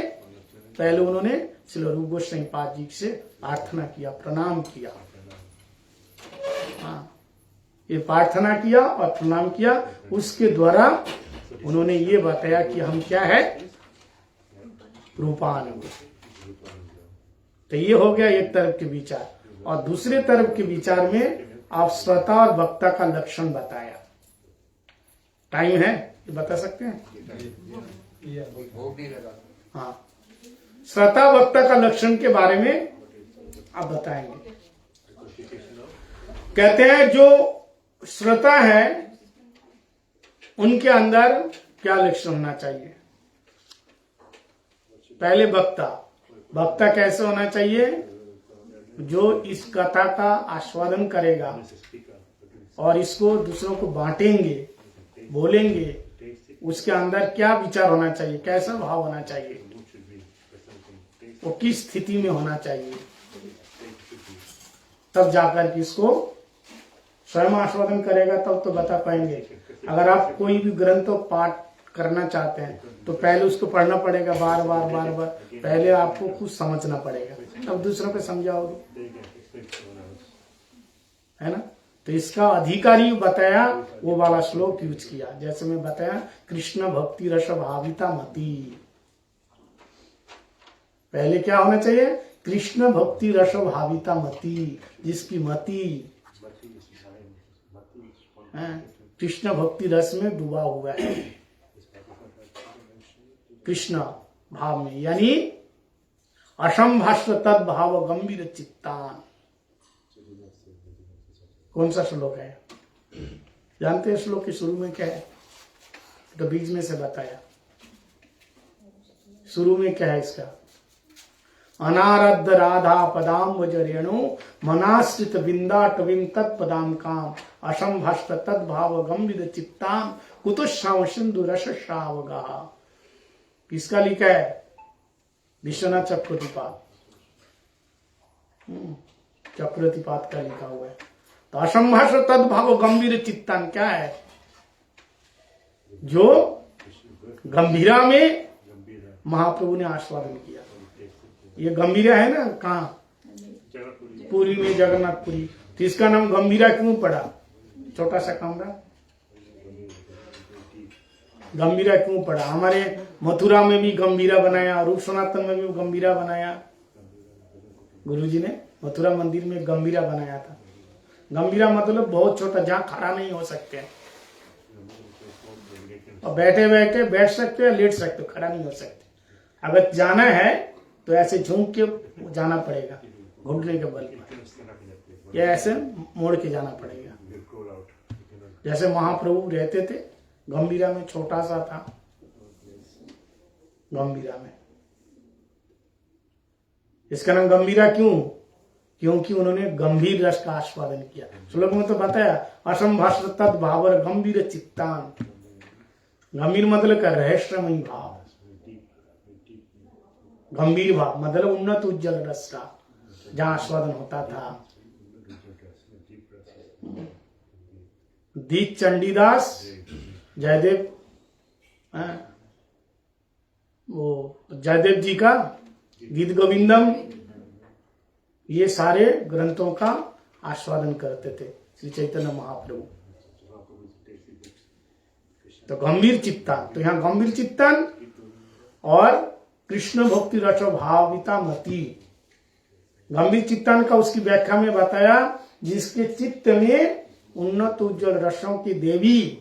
श्री रूप गोस्वामी पाद जी से प्रार्थना किया, प्रणाम किया। हाँ, ये प्रार्थना किया और प्रणाम किया, उसके द्वारा उन्होंने ये बताया कि हम क्या है, रूपानुग। तो ये हो गया एक तरफ के विचार। और दूसरे तरफ के विचार में आप श्रोता और वक्ता का लक्षण बताया। टाइम है, ये बता सकते हैं? हाँ, श्रोता वक्ता का लक्षण के बारे में आप बताएंगे। कहते हैं जो श्रोता है उनके अंदर क्या लक्षण होना चाहिए? पहले वक्ता कैसे होना चाहिए? जो इस कथा का आस्वादन करेगा और इसको दूसरों को बांटेंगे, बोलेंगे, उसके अंदर क्या विचार होना चाहिए, कैसा भाव होना चाहिए, वो किस स्थिति में होना चाहिए, तब जाकर के इसको स्वयं आस्वादन करेगा, तब तो बता पाएंगे। अगर आप कोई भी ग्रंथ पाठ करना चाहते हैं तो पहले उसको पढ़ना पड़ेगा बार बार, पहले आपको कुछ समझना पड़ेगा, तब दूसरों को समझाओगे, है ना? तो इसका अधिकारी बताया, वो वाला श्लोक यूज किया। जैसे मैं बताया, कृष्ण भक्ति रस भाविता मति। पहले क्या होना चाहिए? कृष्ण भक्ति रस भाविता मति, जिसकी मति कृष्ण भक्ति रस में डूबा हुआ है, कृष्ण भाव में, यानी असंभाष्ट तद भाव गंभीर चित्तान। कौन सा श्लोक है? जानते हैं श्लोक के शुरू में क्या है? तो बीच में से बताया, शुरू में क्या है इसका? अनारद्ध राधा पदाम वजरेणु मनाश्रित बिंदाटविम तत्पदाम काम असंभाष्ट तद भाव गंभीर चित्ताम कुतुश्राव सिंधु रस श्रावगा। किसका लिखा है? विश्वनाथ चक्रवर्तीपाद, चक्रवर्तीपाद का लिखा हुआ है। तो असंभाष्ट तद भाव गंभीर चित्तान क्या है? जो गंभीरा में महाप्रभु ने आस्वादन किया। ये गंभीरा है ना, कहाँ? पुरी में, जगन्नाथपुरी। तो इसका नाम गंभीरा क्यों पड़ा? छोटा सा कमरा गंभीरा क्यों पड़ा? हमारे मथुरा में भी गंभीरा बनाया, रूप सनातन में भी गंभीरा बनाया। गुरुजी ने मथुरा मंदिर में गंभीरा बनाया था। गंभीरा मतलब बहुत छोटा, जहाँ खड़ा नहीं हो सकते, और बैठे बैठे बैठ सकते हैं, लेट सकते, खड़ा नहीं हो सकते। अगर जाना है तो ऐसे झूम के जाना पड़ेगा, घुटने के बल पर, या ऐसे मोड़ के जाना पड़ेगा। जैसे महाप्रभु रहते थे गंभीरा में, छोटा सा था गंभीरा में। इसका नाम गंभीरा क्यों? क्योंकि उन्होंने गंभीर रस का आस्वादन किया। श्लोक में तो बताया, असंभाष्ट तद भावर गंभीर चित्तान। गंभीर मतलब का रहस्यमयी भाव, गंभीर भाव मतलब उन्नत उज्जवल रस का जहां आस्वादन होता था। दीप चंडीदास जयदेव, वो जयदेव जी का गीत गोविंदम, ये सारे ग्रंथों का आस्वादन करते थे श्री चैतन्य महाप्रभु। तो गंभीर चित्तन, तो यहाँ गंभीर चित्तन और कृष्ण भक्ति रस भाविता मति। गंभीर चित्तन का उसकी व्याख्या में बताया, जिसके चित्त में उन्नत उज्जवल रसों की देवी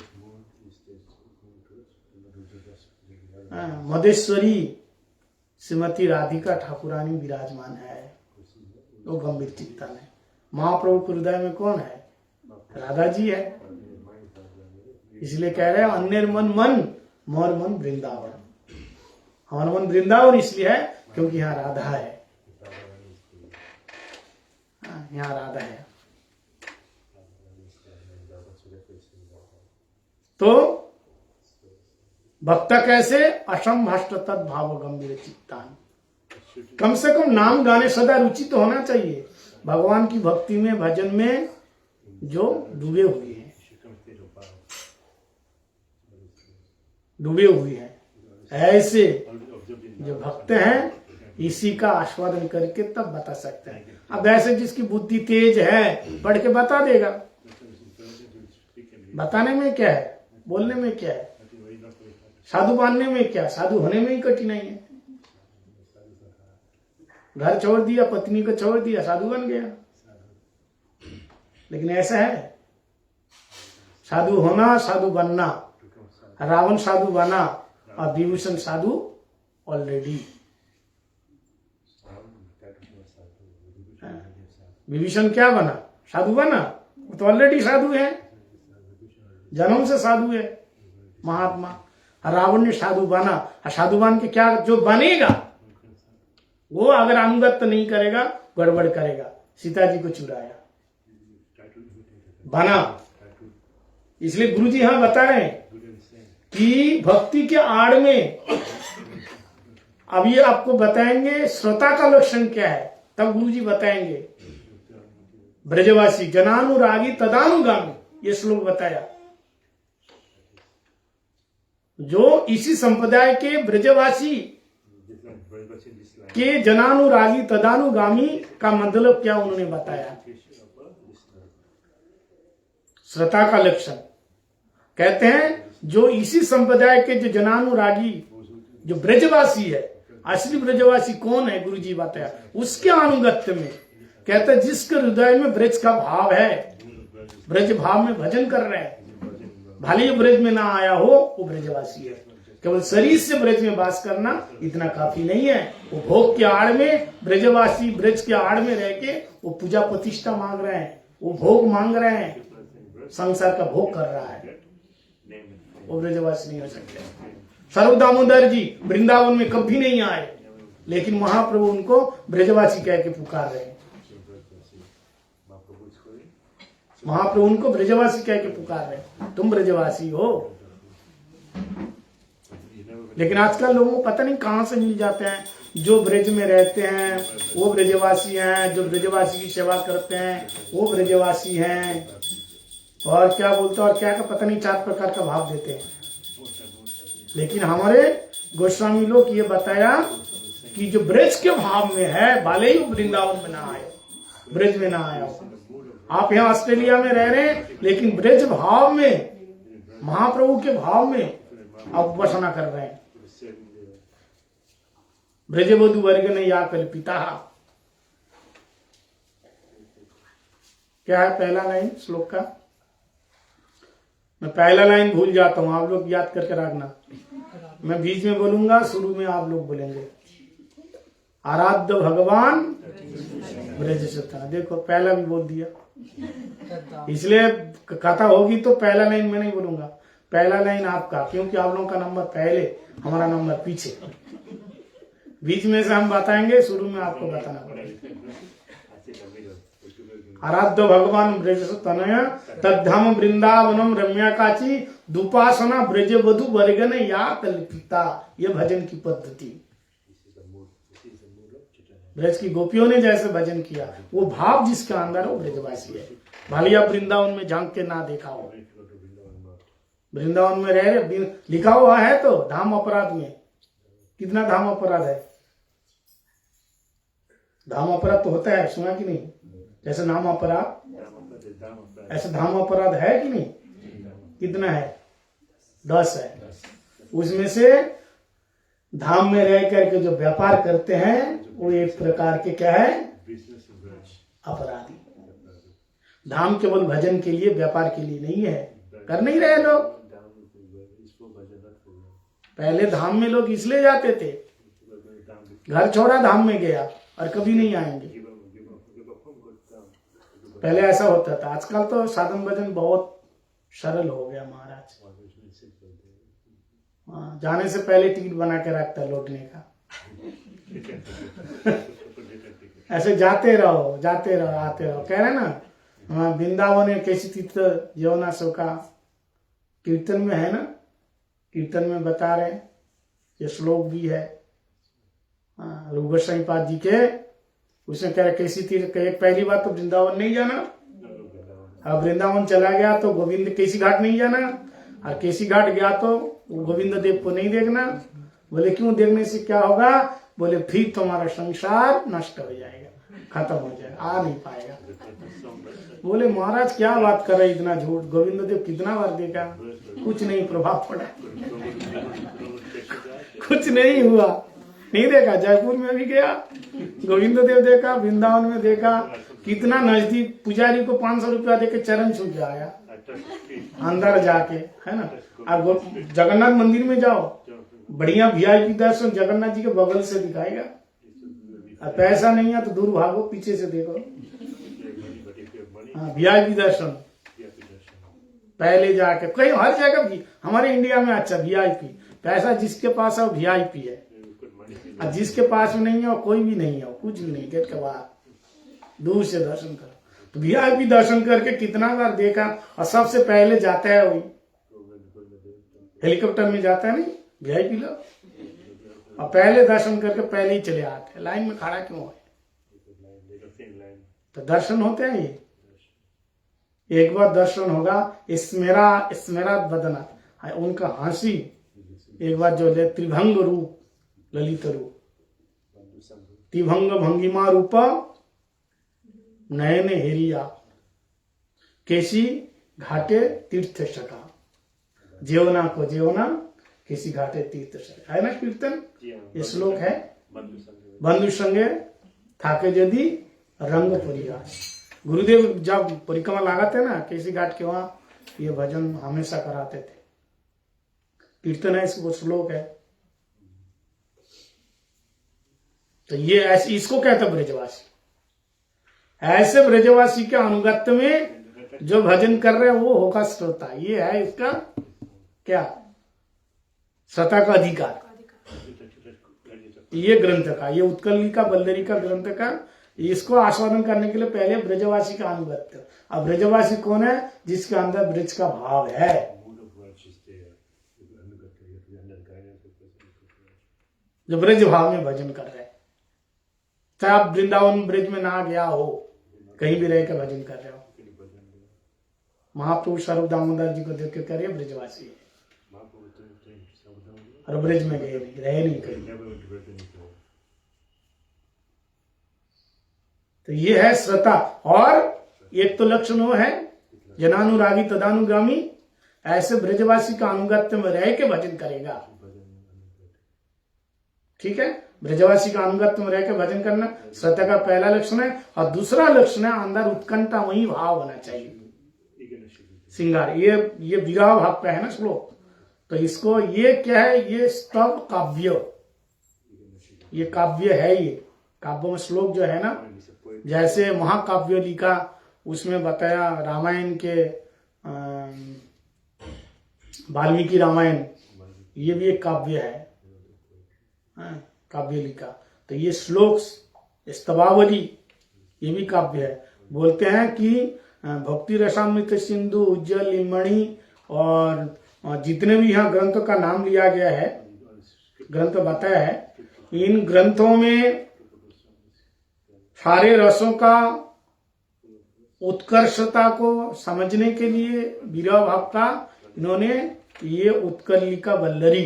मदेश्वरी श्रीमती राधिका ठाकुरानी विराजमान है, वो गंभीर चित्तन है। महाप्रभु के हृदय में कौन है? राधा जी है। इसलिए कह रहे हैं अन्य मन मोर मन वृंदावन। हमारा मन वृंदावन इसलिए है क्योंकि यहाँ राधा है, यहाँ राधा है। तो भक्ता कैसे? असंभाष्ट तद भाव गंभीर चित्तान। कम से कम नाम गाने सदा रुचि तो होना चाहिए, भगवान की भक्ति में, भजन में जो डूबे हुए हैं, डूबे हुए हैं, ऐसे जो भक्त हैं, इसी का आस्वादन करके तब बता सकते हैं। अब ऐसे जिसकी बुद्धि तेज है, पढ़ के बता देगा। बताने में क्या है, बोलने में क्या है, साधु मानने में क्या, साधु होने में ही कठिनाई है। घर छोड़ दिया, पत्नी को छोड़ दिया, साधु बन गया। लेकिन ऐसा है, साधु होना साधु बनना। रावण साधु बना और विभीषण साधु ऑलरेडी। विभीषण क्या बना? साधु बना, वो तो ऑलरेडी साधु है, जन्म से साधु है, महात्मा। और रावण ने साधु बना, और साधु बन के क्या, जो बनेगा वो अगर अनुगत्य नहीं करेगा, गड़बड़ करेगा। सीता जी को चुराया, बना। इसलिए गुरु जी यहां बता रहे हैं कि भक्ति के आड़ में, अब ये आपको बताएंगे श्रोता का लक्षण क्या है, तब गुरु जी बताएंगे। ब्रजवासी जनानुरागी तदानुगामी, ये श्लोक बताया। जो इसी संप्रदाय के ब्रजवासी के जनानुरागी तदानुगामी का मतलब क्या उन्होंने बताया। श्रोता का लक्षण कहते हैं, जो इसी संप्रदाय के जो जनानुरागी, जो ब्रजवासी है, असली ब्रजवासी कौन है गुरु जी बताया, उसके अनुगत्य में कहते हैं, जिसके हृदय में ब्रज का भाव है, ब्रज भाव में भजन कर रहे हैं, भले ही ब्रज में ना आया हो, वो ब्रजवासी है। केवल शरीर से ब्रज में वास करना इतना काफी नहीं है। वो भोग के आड़ में, ब्रजवासी ब्रज के आड़ में रह के वो पूजा प्रतिष्ठा मांग रहे हैं, वो भोग मांग रहे हैं, संसार का भोग कर रहा है, वो ब्रजवासी नहीं हो सकते। स्वरूप दामोदर जी वृंदावन में कभी नहीं आए, लेकिन महाप्रभु उनको ब्रजवासी कह के पुकार रहे हैं। महाप्रभु उनको ब्रजवासी कह के पुकार रहे हैं, तुम ब्रजवासी हो। लेकिन आजकल लोगों को पता नहीं कहां से मिल जाते हैं, जो ब्रज में रहते हैं वो ब्रजवासी हैं, जो ब्रजवासी की सेवा करते हैं वो ब्रजवासी हैं, और क्या बोलते हैं और क्या का पता नहीं, 4 प्रकार का भाव देते हैं। लेकिन हमारे गोस्वामी लोग ये बताया कि जो ब्रज के भाव में है, भले ही वृंदावन में ना आए, ब्रज में ना आया हो, आप यहाँ ऑस्ट्रेलिया में रह रहे हैं, लेकिन ब्रज भाव में, महाप्रभु के भाव में आप उपासना कर रहे हैं। ब्रजवधु वर्ग ने या कल्पिता, क्या है पहला लाइन श्लोक का? मैं पहला लाइन भूल जाता हूं, आप लोग याद करके रखना। मैं बीच में बोलूंगा, शुरू में आप लोग बोलेंगे। आराध्य भगवान ब्रज सता, देखो पहला भी बोल दिया, इसलिए कथा होगी तो पहला लाइन मैं नहीं बोलूंगा, पहला लाइन आपका, क्योंकि आप लोगों का नंबर पहले, हमारा नंबर पीछे। बीच में से हम बताएंगे, शुरू में आपको बताना पड़ेगा। आराध्य भगवान ब्रज तनय तद्धाम वृंदावनम रम्या काची दुपासना ब्रजवधु वर्गन या कल्पिता, ये भजन की पद्धति। ब्रज की गोपियों ने जैसे भजन किया, वो भाव जिसका अंदर हो ब्रजवासी है। भले आप वृंदावन में झांक के ना देखा हो, वृंदावन में रह रहे, लिखा हुआ है तो धाम अपराध में, कितना धाम अपराध है। धाम अपराध तो होता है, सुना कि नहीं? जैसे नाम अपराध, ऐसे धाम अपराध है कि नहीं? कितना है? 10 है। उसमें से धाम में रह करके जो व्यापार करते हैं वो एक प्रकार के क्या है? अपराधी। धाम केवल भजन के लिए, व्यापार के लिए नहीं है, कर नहीं रहे लोग। पहले धाम में लोग इसलिए जाते थे, घर छोड़ा धाम में गया और कभी नहीं आएंगे। पहले ऐसा होता था, आजकल तो साधन भजन बहुत सरल हो गया महाराज। जाने से पहले टिकट बना के रखता है लौटने का। ऐसे जाते रहो आते रहो, कह रहे ना वृंदावन कैसी तीर्थ यमुना सो का कीर्तन में है ना, कीर्तन में बता रहे, ये श्लोक भी है रूप गोस्वामी पाद जी के, उसने कह रहे कैसी तीर्थ। पहली बात तो वृंदावन नहीं जाना, अब वृंदावन चला गया तो गोविंद केसी घाट नहीं जाना, और केसी घाट गया तो गोविंद देव को नहीं देखना। बोले क्यों? देखने से क्या होगा? बोले फिर तुम्हारा संसार नष्ट हो जाएगा, खत्म हो जाएगा, आ नहीं पाएगा। बोले महाराज क्या बात कर रहे, इतना झूठ, गोविंद देव कितना बार देखा, कुछ नहीं प्रभाव पड़ा, कुछ नहीं हुआ। नहीं देखा? जयपुर में भी गया, गोविंद देव देखा, वृंदावन में देखा, कितना नजदीक। पुजारी को 500 रुपया देके चरण छू के आया अंदर जाके, है ना। अब जगन्नाथ मंदिर में जाओ, बढ़िया वीआईपी दर्शन जगन्नाथ जी के बगल से दिखाएगा। अब पैसा नहीं है तो दूर भागो, पीछे से देखो। हाँ, वीआईपी दर्शन पहले जाके, कहीं हर जगह भी हमारे इंडिया में अच्छा वीआईपी। पैसा जिसके पास है वो वीआईपी है, और जिसके पास में नहीं है वो कोई भी नहीं है, कुछ भी नहीं। गेट के बाहर दूर से दर्शन करो। तो वीआईपी दर्शन करके कितना बार देखा। और सबसे पहले जाता है वही, हेलीकॉप्टर में जाता है नहीं वीआईपी लोग, और पहले दर्शन करके पहले ही चले आते हैं। लाइन में खड़ा क्यों है? तो दर्शन होते हैं ये। एक बार दर्शन होगा, स्मेरा बदना, उनका हंसी एक बार जो ले, त्रिभंग रूप ललित रूप, त्रिभंग भंगिमा रूप नयन हेरिया, केसी घाटे तीर्थ सका, जेवना को जेवना केसी घाटे तीर्थ सका, है ना कीर्तन। ये श्लोक है। बंधु संगे थाके यदि रंग परिहास। गुरुदेव जब परिक्रमा लगाते ना केसी घाट के वहां, ये भजन हमेशा कराते थे। कीर्तन है, इसको श्लोक है। तो ये ऐसे, इसको कहते ब्रजवासी। ऐसे ब्रजवासी के अनुगत्य में जो भजन कर रहे हैं वो होगा श्रोता। ये है इसका क्या, श्रोता का अधिकार। ये ग्रंथ का, ये उत्कलिका बल्लरी का ग्रंथ का, इसको आस्वादन करने के लिए पहले ब्रजवासी का अनुगत्य। अब ब्रजवासी कौन है? जिसके अंदर ब्रज का भाव है। जो ब्रज भाव में भजन कर रहे हैं, चाहे आप वृंदावन ब्रज में ना गया हो, कहीं भी रह के भजन कर रहे हो। महाप्रभु स्वरूप दामोदर जी को देख के कह रहे ब्रजवासी है, और ब्रज में गए नहीं, रहे नहीं कहीं। तो ये है श्रद्धा। और एक तो लक्षण वो है जनानुरागी तदानुगामी। ऐसे ब्रजवासी का अनुगत्य में रह के भजन करेगा, ठीक है। ब्रजवासी का अनुगत्य में रह के भजन करना श्रद्धा का पहला लक्षण है। और दूसरा लक्षण है अंदर उत्कंठा, वही भाव होना चाहिए, श्रृंगार। ये विरह भाव का है ना श्लोक। तो इसको, ये क्या है? ये स्तव काव्य, ये काव्य है। ये काव्य में श्लोक जो है ना, जैसे महाकाव्य लिखा, उसमें बताया रामायण के, वाल्मीकि रामायण, ये भी एक काव्य है, काव्य लिखा। तो ये श्लोक स्तवावली, ये भी काव्य है। बोलते हैं कि भक्ति रसामृत सिंधु, उज्जवल मणि, और जितने भी यहाँ ग्रंथों का नाम लिया गया है, ग्रंथ बताया है, इन ग्रंथों में सारे रसों का उत्कर्षता को समझने के लिए विरह भाव का इन्होंने ये उत्कलिका वल्लरी,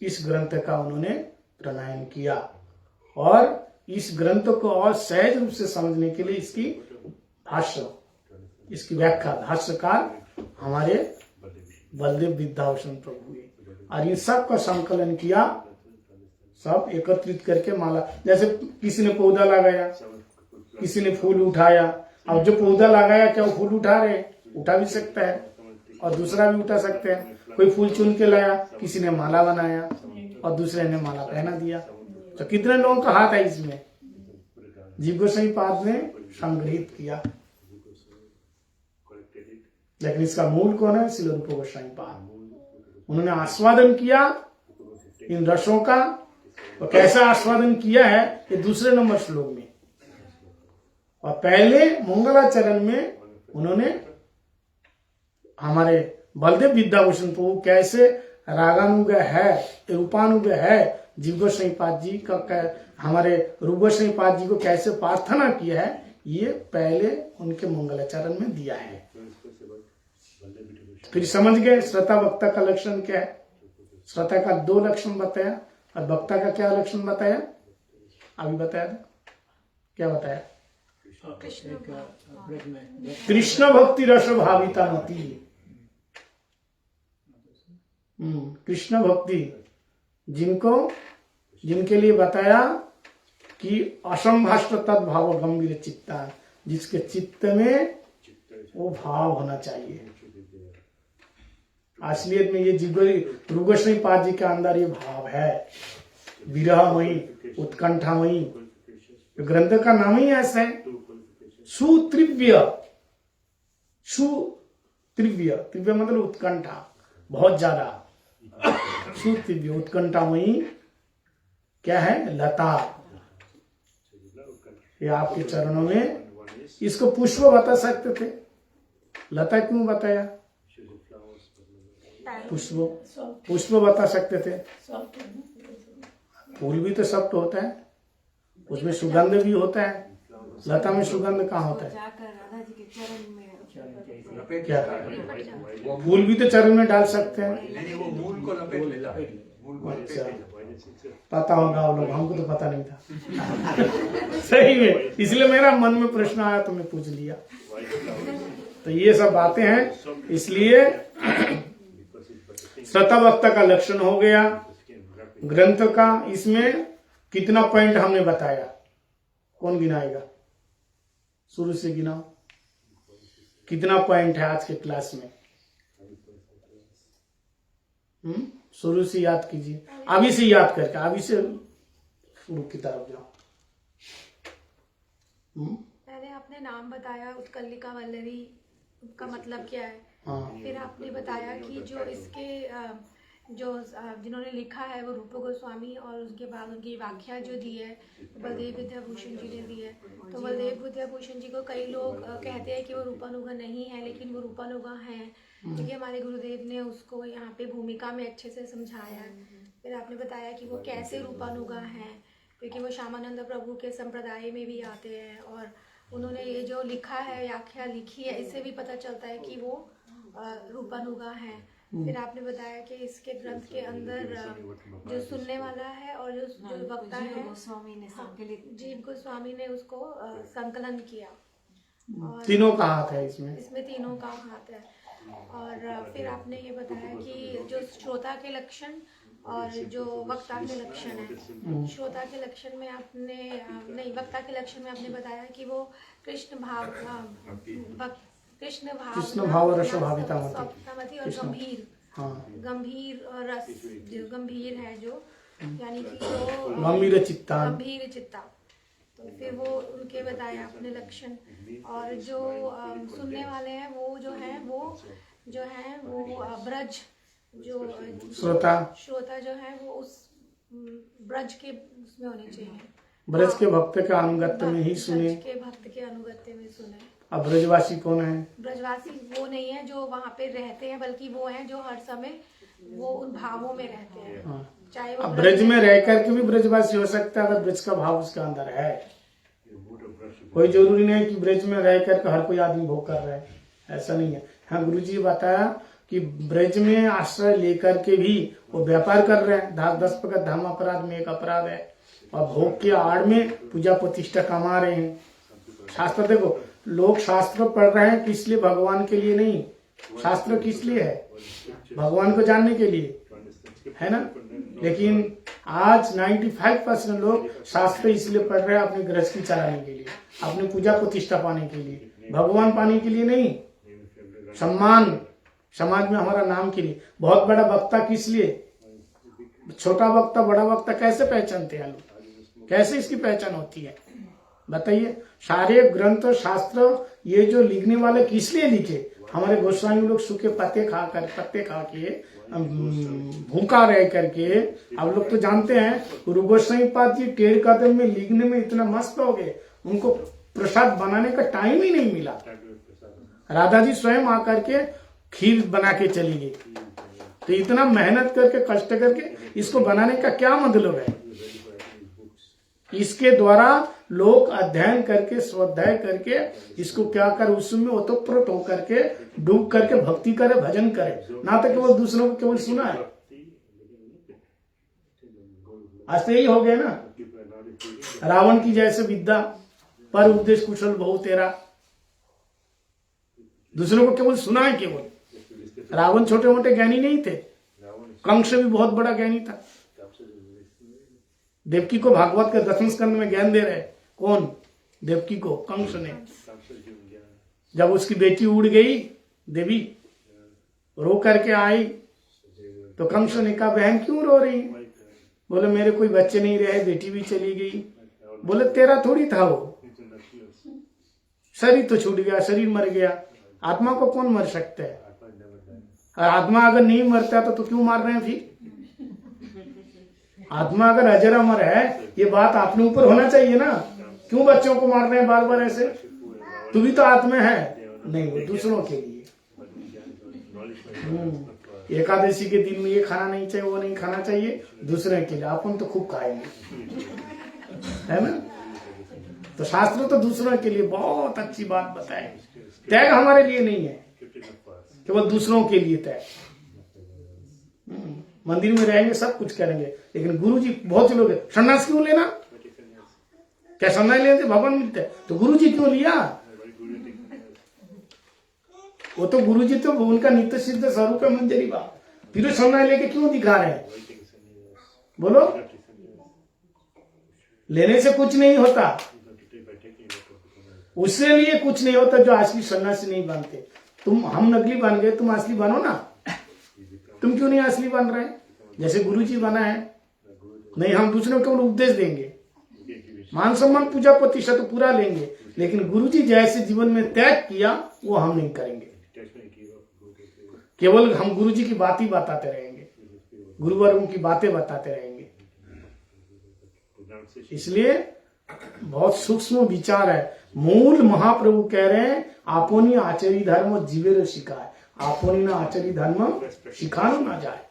इस ग्रंथ का उन्होंने प्रणयन किया। और इस ग्रंथ को और सहज रूप से समझने के लिए इसकी भाष्य, इसकी व्याख्या, भाष्यकार हमारे बलदेव विद्याभूषण प्रभु हुए। और इन सब का संकलन किया, सब एकत्रित करके माला। जैसे किसी ने पौधा लगाया, किसी ने फूल उठाया। अब जो पौधा लगाया, क्या वो फूल उठा रहे? उठा भी सकता है, और दूसरा भी उठा सकते हैं। कोई फूल चुन के लाया, किसी ने माला बनाया, और दूसरे ने माला पहना दिया। तो कितने लोगों का हाथ है इसमें? जीव गोसाई पाद ने संग्रहित किया, लेकिन इसका मूल कौन है? श्रील रूप गोसाई पाद। उन्होंने आस्वादन किया इन रसों का। और कैसा आस्वादन किया है, ये दूसरे नंबर श्लोक में। और पहले मंगलाचरण में उन्होंने हमारे बलदेव विद्याभूषण प्रभु कैसे रागानुग है, रूपानुग है, जीव गोसाई पाद जी का, हमारे रूप गोसाई पाद जी को कैसे प्रार्थना किया है, ये पहले उनके मंगलाचरण में दिया है। फिर समझ गए श्रोता वक्ता का लक्षण क्या है। श्रोता का 2 लक्षण बताया, और वक्ता का क्या लक्षण बताया? अभी बताया था, क्या बताया? कृष्ण भक्ति रस भाविता मती। कृष्ण भक्ति, जिनको जिनके लिए बताया कि असंभाष्ट तद्भाव गंभीर चित्ता, जिसके चित्त में वो भाव होना चाहिए। असलियत में ये ऋगोश्री पाद जी के अंदर ये भाव है, विरहमयी उत्कंठामयी। ग्रंथ का नाम ही ऐसा है, सुत्रिव्य। सुत्रिव्य, त्रिव्य मतलब उत्कंठा, बहुत ज्यादा। सुत्रिव्य उत्कंठामयी क्या है? लता। ये आपके चरणों में, इसको पुष्प बता सकते थे, लता क्यों बताया? पुष्प बता सकते थे। फूल भी तो सॉफ्ट होता है, उसमें सुगंध भी होता है। लता में सुगंध कहाँ होता है? क्या फूल भी तो चरण में डाल सकते हैं? वो मूल को लपेट। अच्छा, पता होगा आप लोग, हमको तो पता नहीं था। सही में, इसलिए मेरा मन में प्रश्न आया तो मैं पूछ लिया। तो ये सब बातें हैं, इसलिए श्रद्धावक्ता का लक्षण हो गया ग्रंथ का। इसमें कितना पॉइंट हमने बताया? कौन गिनाएगा? शुरू से गिनाओ, कितना पॉइंट है आज के क्लास में? शुरू से याद कीजिए, अभी से याद करके, अभी से शुरू की तरफ जाओ। पहले आपने नाम बताया उत्कलिका वल्लरी, उसका मतलब क्या है? हाँ। फिर आपने बताया कि जो इसके जो जिन्होंने लिखा है वो रूप गोस्वामी, और उसके बाद उनकी व्याख्या जो दी है बलदेव विद्याभूषण जी ने दी है। तो बलदेव विद्याभूषण जी को कई लोग कहते हैं कि वो रूपानुगा नहीं है, लेकिन वो रूपानुगा हैं, क्योंकि हमारे गुरुदेव ने उसको यहाँ पे भूमिका में अच्छे से समझाया है। फिर आपने बताया कि वो कैसे रूपानुगा हैं, क्योंकि वो श्यामानंद प्रभु के संप्रदाय में भी आते हैं, और उन्होंने ये जो लिखा है, व्याख्या लिखी है, इससे भी पता चलता है कि वो रूपानुगा है। फिर आपने बताया कि इसके ग्रंथ के अंदर जो सुनने वाला है और जो वक्ता है, जीव गोस्वामी ने उसको संकलन किया। और तीनों का हाथ है इसमें? इसमें तीनों का हाथ है। और फिर आपने ये बताया कि जो श्रोता के लक्षण और जो वक्ता के लक्षण है, श्रोता के लक्षण में आपने नहीं, वक्ता के लक्षण में आपने बताया कि वो कृष्ण भाव रस भाविता और गंभीर, गंभीर और रस, जो गंभीर है, जो यानी कि जो गंभीर चित्ता, गंभीर चित्ता। तो फिर वो उनके बताया अपने लक्षण। और जो सुनने वाले हैं वो जो है वो ब्रज, जो श्रोता जो है वो उस ब्रज के उसमें होने चाहिए, ब्रज के भक्त के अनुगत्य में ही सुने, ब्रज के भक्त के अनुगत्य में सुने। अब ब्रजवासी कौन है? ब्रजवासी वो नहीं है जो वहाँ पे रहते हैं, बल्कि वो हैं जो हर समय वो उन भावों में रहते हैं। हाँ। चाहे वो अब ब्रज में रह करके भी ब्रजवासी हो सकता है, अगर ब्रज का भाव उसके अंदर है। कोई जरूरी नहीं कि ब्रज में रह करके हर कोई आदमी भोग कर रहा है, ऐसा नहीं है। हाँ, गुरु जी बताया कि ब्रज में आश्रय लेकर के भी वो व्यापार कर रहे हैं। 10 प्रकार धर्म अपराध में एक अपराध है, और भोग के आड़ में पूजा प्रतिष्ठा कमा रहे हैं। शास्त्र देखो, लोग शास्त्र पढ़ रहे हैं किस लिए? भगवान के लिए नहीं। शास्त्र किस लिए है? भगवान को जानने के लिए, है ना। लेकिन आज 95% लोग शास्त्र इसलिए पढ़ रहे हैं अपने गृहस्थी चलाने के लिए, अपनी पूजा प्रतिष्ठा पाने के लिए, भगवान पाने के लिए नहीं। सम्मान समाज में हमारा नाम के लिए। बहुत बड़ा वक्ता किस लिए? छोटा वक्ता बड़ा वक्ता कैसे पहचानते हैं लोग? कैसे इसकी पहचान होती है बताइए? सारे ग्रंथ शास्त्र ये जो लिखने वाले किस लिए लिखे? हमारे गोस्वामी लोग सूखे पत्ते खा के भूखा रह करके, आप लोग तो जानते हैं गुरु गोस्वामी पाद जी टेढ़ कदम में लिखने में इतना मस्त हो गए, उनको प्रसाद बनाने का टाइम ही नहीं मिला। राधा जी स्वयं आकर के खीर बना के चली गई। तो इतना मेहनत करके कष्ट करके इसको बनाने का क्या मतलब है? इसके द्वारा लोग अध्ययन करके स्वाध्याय करके इसको क्या कर, उसमें ओतप्रोत होकर के डूब करके भक्ति करे, भजन करे, ना तो केवल दूसरों को केवल सुना है। आज तो यही हो गया ना, रावण की जैसे विद्या पर उपदेश कुशल बहु तेरा, दूसरों को केवल सुना है केवल। रावण छोटे मोटे ज्ञानी नहीं थे, कंस भी बहुत बड़ा ज्ञानी था। देवकी को भागवत के 10वें स्कंद में ज्ञान दे रहे। कौन? देवकी को कंस ने। जब उसकी बेटी उड़ गई, देवी रो करके आई, तो कंस ने कहा बहन क्यों रो रही? बोले मेरे कोई बच्चे नहीं रहे, बेटी भी चली गई। बोले तेरा थोड़ी था वो, शरीर तो छूट गया, शरीर मर गया, आत्मा को कौन मर सकता है? और आत्मा अगर नहीं मरता तो क्यों मार रहे हैं फिर? आत्मा अगर अजर अमर है, ये बात आपने ऊपर होना चाहिए ना। क्यों बच्चों को मार रहे हैं बार बार ऐसे? तू भी तो आत्मा है। नहीं, वो दूसरों के लिए। एकादशी के दिन में ये खाना नहीं चाहिए, वो नहीं खाना चाहिए, दूसरे के लिए। अपन तो खूब खाएंगे, है ना? तो शास्त्र तो दूसरों के लिए बहुत अच्छी बात बताए। त्याग हमारे लिए नहीं है, केवल दूसरों के लिए त्याग। मंदिर में रहेंगे, सब कुछ करेंगे, लेकिन गुरुजी बहुत से लोग सन्यास क्यों लेना? क्या सन्यास लेने से भगवान मिलते हैं? तो गुरुजी क्यों लिया? वो तो गुरुजी तो उनका नित्य सिद्ध स्वरूप है मंजरी बा, फिर सन्यास लेके क्यों दिखा रहे हैं? बोलो, लेने से कुछ नहीं होता, उससे लिए कुछ नहीं होता जो असली सन्यासी नहीं बनते। हम नकली बन गए, तुम असली बनो ना। तुम क्यों नहीं असली बन रहे? जैसे गुरुजी बना है। नहीं, हम दूसरों को उपदेश देंगे, मान सम्मान पूजा प्रतिष्ठा तो पूरा लेंगे, लेकिन गुरुजी जैसे जीवन में त्याग किया वो हम नहीं करेंगे। केवल हम गुरुजी की बात ही बताते रहेंगे, गुरुवर्गों की बातें बताते रहेंगे। इसलिए बहुत सूक्ष्म विचार है। मूल महाप्रभु कह रहे हैं आपोनी आचरी धर्म जीवेर शिखाए, आपोनी ना आचरी धर्म सिखानो ना जाए।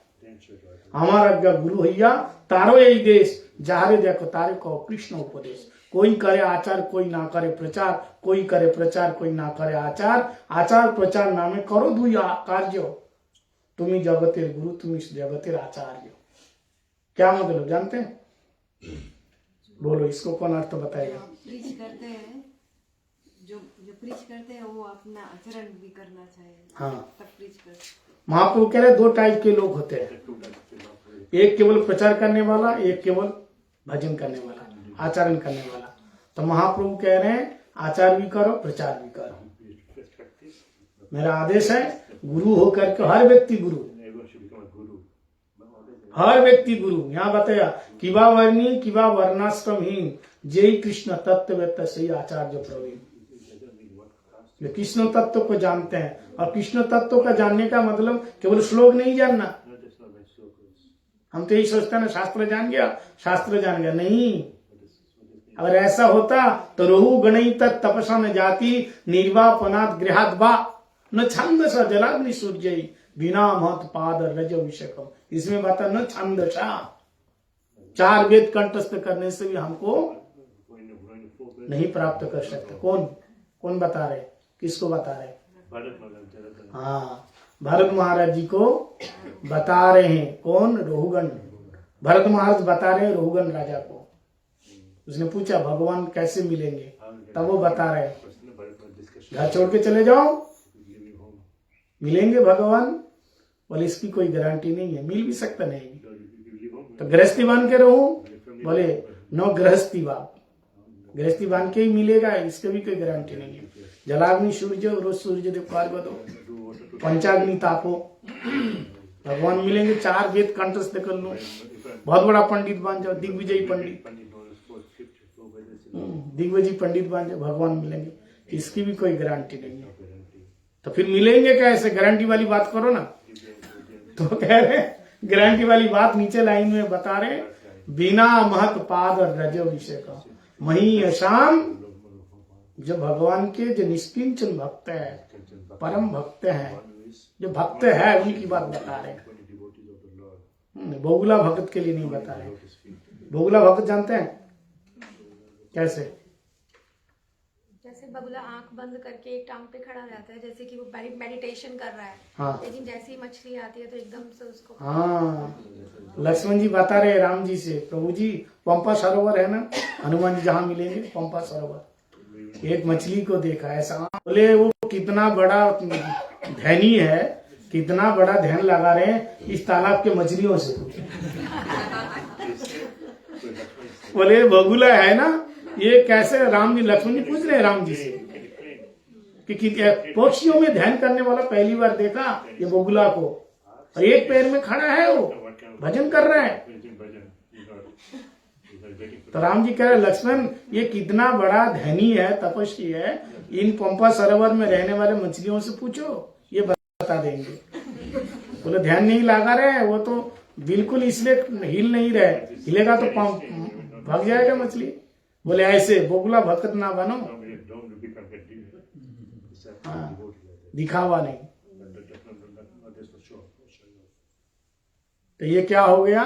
हमारा गुरु हैया तारो यही देश, जहारे देखो तारे को कृष्ण उपदेश। कोई करे आचार, कोई ना करे प्रचार, कोई करे प्रचार, कोई ना करे आचार। आचार प्रचार नामे करो दुई कार्य, तुम्ही जगतेर गुरु, तुम्ही जगतेर आचार्य। क्या मतलब जानते हैं? बोलो, इसको कौन अर्थ बताएगा? प्रीच करते हैं, जो प्रीच करते हैं वो अपना आचरण भी करना चाहिए। हाँ, तब प्रीच करते। महाप्रभु कह रहे दो टाइप के लोग होते हैं, एक केवल प्रचार करने वाला, एक केवल भजन करने वाला, आचरण करने वाला। तो महाप्रभु कह रहे हैं आचार भी करो, प्रचार भी करो। मेरा आदेश है गुरु होकर के हर व्यक्ति गुरु, हर व्यक्ति गुरु। यहाँ बताया किवा वर्णी किवा वर्णाश्रमहीन, जय कृष्ण तत्ववेत्ता सही आचार्य प्रवीण। जो कृष्ण तत्व को जानते हैं, और कृष्ण तत्व का जानने का मतलब केवल श्लोक नहीं जानना। हम तो यही सोचते हैं ना, शास्त्र जान गया, शास्त्र जान गया। नहीं, अगर ऐसा होता तो रोहु गणित तपसा न जाति, निर्वापनात् गृहात् बा न छंदसा जलाग्नि सूर्य बिना महत पाद रज अभिषेकम। इसमें बता न छंदसा, 4 वेद कंठस्थ करने से भी हमको नहीं प्राप्त कर सकते। कौन बता रहे? किसको बता रहे? हाँ, भरत महाराज जी को बता रहे हैं। कौन? रोहुगण। भरत महाराज बता रहे हैं रोहुगण राजा को। उसने पूछा भगवान कैसे मिलेंगे, तब वो बता रहे घर छोड़ के चले जाओ, मिलेंगे भगवान। बोले इसकी कोई गारंटी नहीं है, मिल भी सकता नहीं। तो गृहस्थी बांध के रहूं? बोले नो गृहस्थी बाप, गृहस्थी बांध के ही मिलेगा, इसके भी कोई गारंटी नहीं है। जलाग्नि सूर्य, रोज सूर्य देव पार्वत दो, पंचाग्नि तापो, भगवान मिलेंगे। 4 वेद कंठस्थ कर लो, बहुत बड़ा पंडित बन जाओ, दिग्विजयी पंडित, दिग्विजयी पंडित बन जाओ, भगवान मिलेंगे। इसकी भी कोई गारंटी नहीं है। तो फिर मिलेंगे कैसे? गारंटी वाली बात करो ना। तो कह रहे गारंटी वाली बात नीचे लाइन में बता रहे, बिना महत पाद और रजो विषय का मही अशाम। जो भगवान के जो निष्किंचन भक्त है, परम भक्त हैं, जो भक्त है उनकी बात बता रहे हैं। बोगुला भक्त के लिए नहीं बता रहे। बोगुला भक्त जानते हैं कैसे? जैसे बगुला आंख बंद करके एक टांग पे खड़ा रहता है, जैसे कि वो मेडिटेशन कर रहा है। हाँ। लेकिन जैसे ही मछली आती है तो एकदम से उसको। हाँ, लक्ष्मण जी बता रहे राम जी से, प्रभु जी पंपा सरोवर है ना, हनुमान जी जहाँ मिलेंगे पंपा सरोवर, एक मछली को देखा ऐसा। बोले वो कितना बड़ा धनी है, कितना बड़ा ध्यान लगा रहे हैं इस तालाब के मछलियों से। बोले बगुला है ना, ये कैसे? राम जी, लक्ष्मण जी पूछ रहे हैं राम जी से कि पक्षियों में ध्यान करने वाला पहली बार देखा ये बगुला को, और एक पैर में खड़ा है, वो भजन कर रहा है। तो राम जी कह रहे लक्ष्मण ये कितना बड़ा धनी है, तपस्वी है, इन पंपा सरोवर में रहने वाले मछलियों से पूछो, ये बता देंगे। बोले ध्यान नहीं लगा रहे, वो तो बिल्कुल इसलिए हिल नहीं रहे, हिलेगा तो भाग जाएगा मछली। बोले ऐसे बगुला भक्त ना बनो, हाँ, दिखावा नहीं। तो ये क्या हो गया,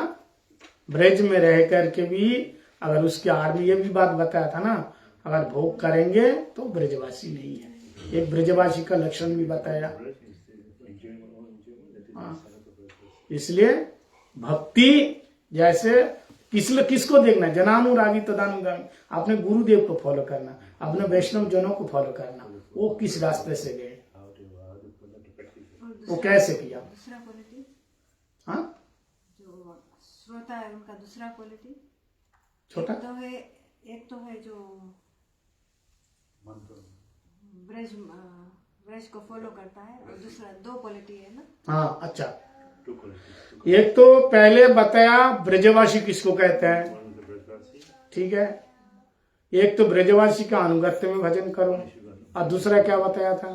ब्रज में रह करके भी अगर उसके आड़ में ये भी बात बताया था ना, अगर भोग करेंगे तो ब्रजवासी नहीं है, एक ब्रजवासी का लक्षण भी बताया। हाँ, इसलिए भक्ति जैसे किसको देखना, जनानुरागी तदानुगामी, अपने गुरुदेव को फॉलो करना, अपने वैष्णव जनों को फॉलो करना, वो किस रास्ते से गए, वो कैसे किया। दूसरा क्वालिटी, हाँ, जो श्रोता है उनका दूसरा क्वालिटी छोटा एक तो है जो ब्रज को फॉलो करता है, और दूसरा दो क्वालिटी है ना। हाँ, अच्छा, एक तो पहले बताया ब्रजवासी किसको कहते हैं, ठीक है। एक तो ब्रजवासी का अनुगत्य में भजन करो, और दूसरा क्या बताया था,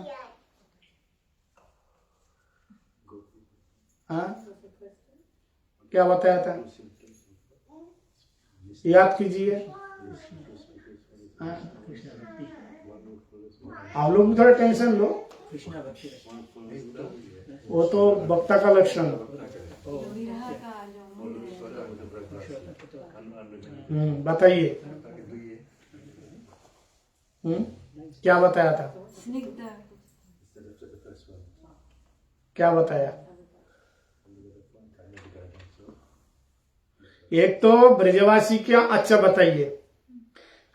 हाँ, क्या बताया था, याद कीजिए। हाँ? आप लोग भी थोड़ा टेंशन लो, वो तो वक्ता का लक्षण। बताइए, क्या बताया था, क्या बताया। एक तो ब्रजवासी क्या, अच्छा बताइए।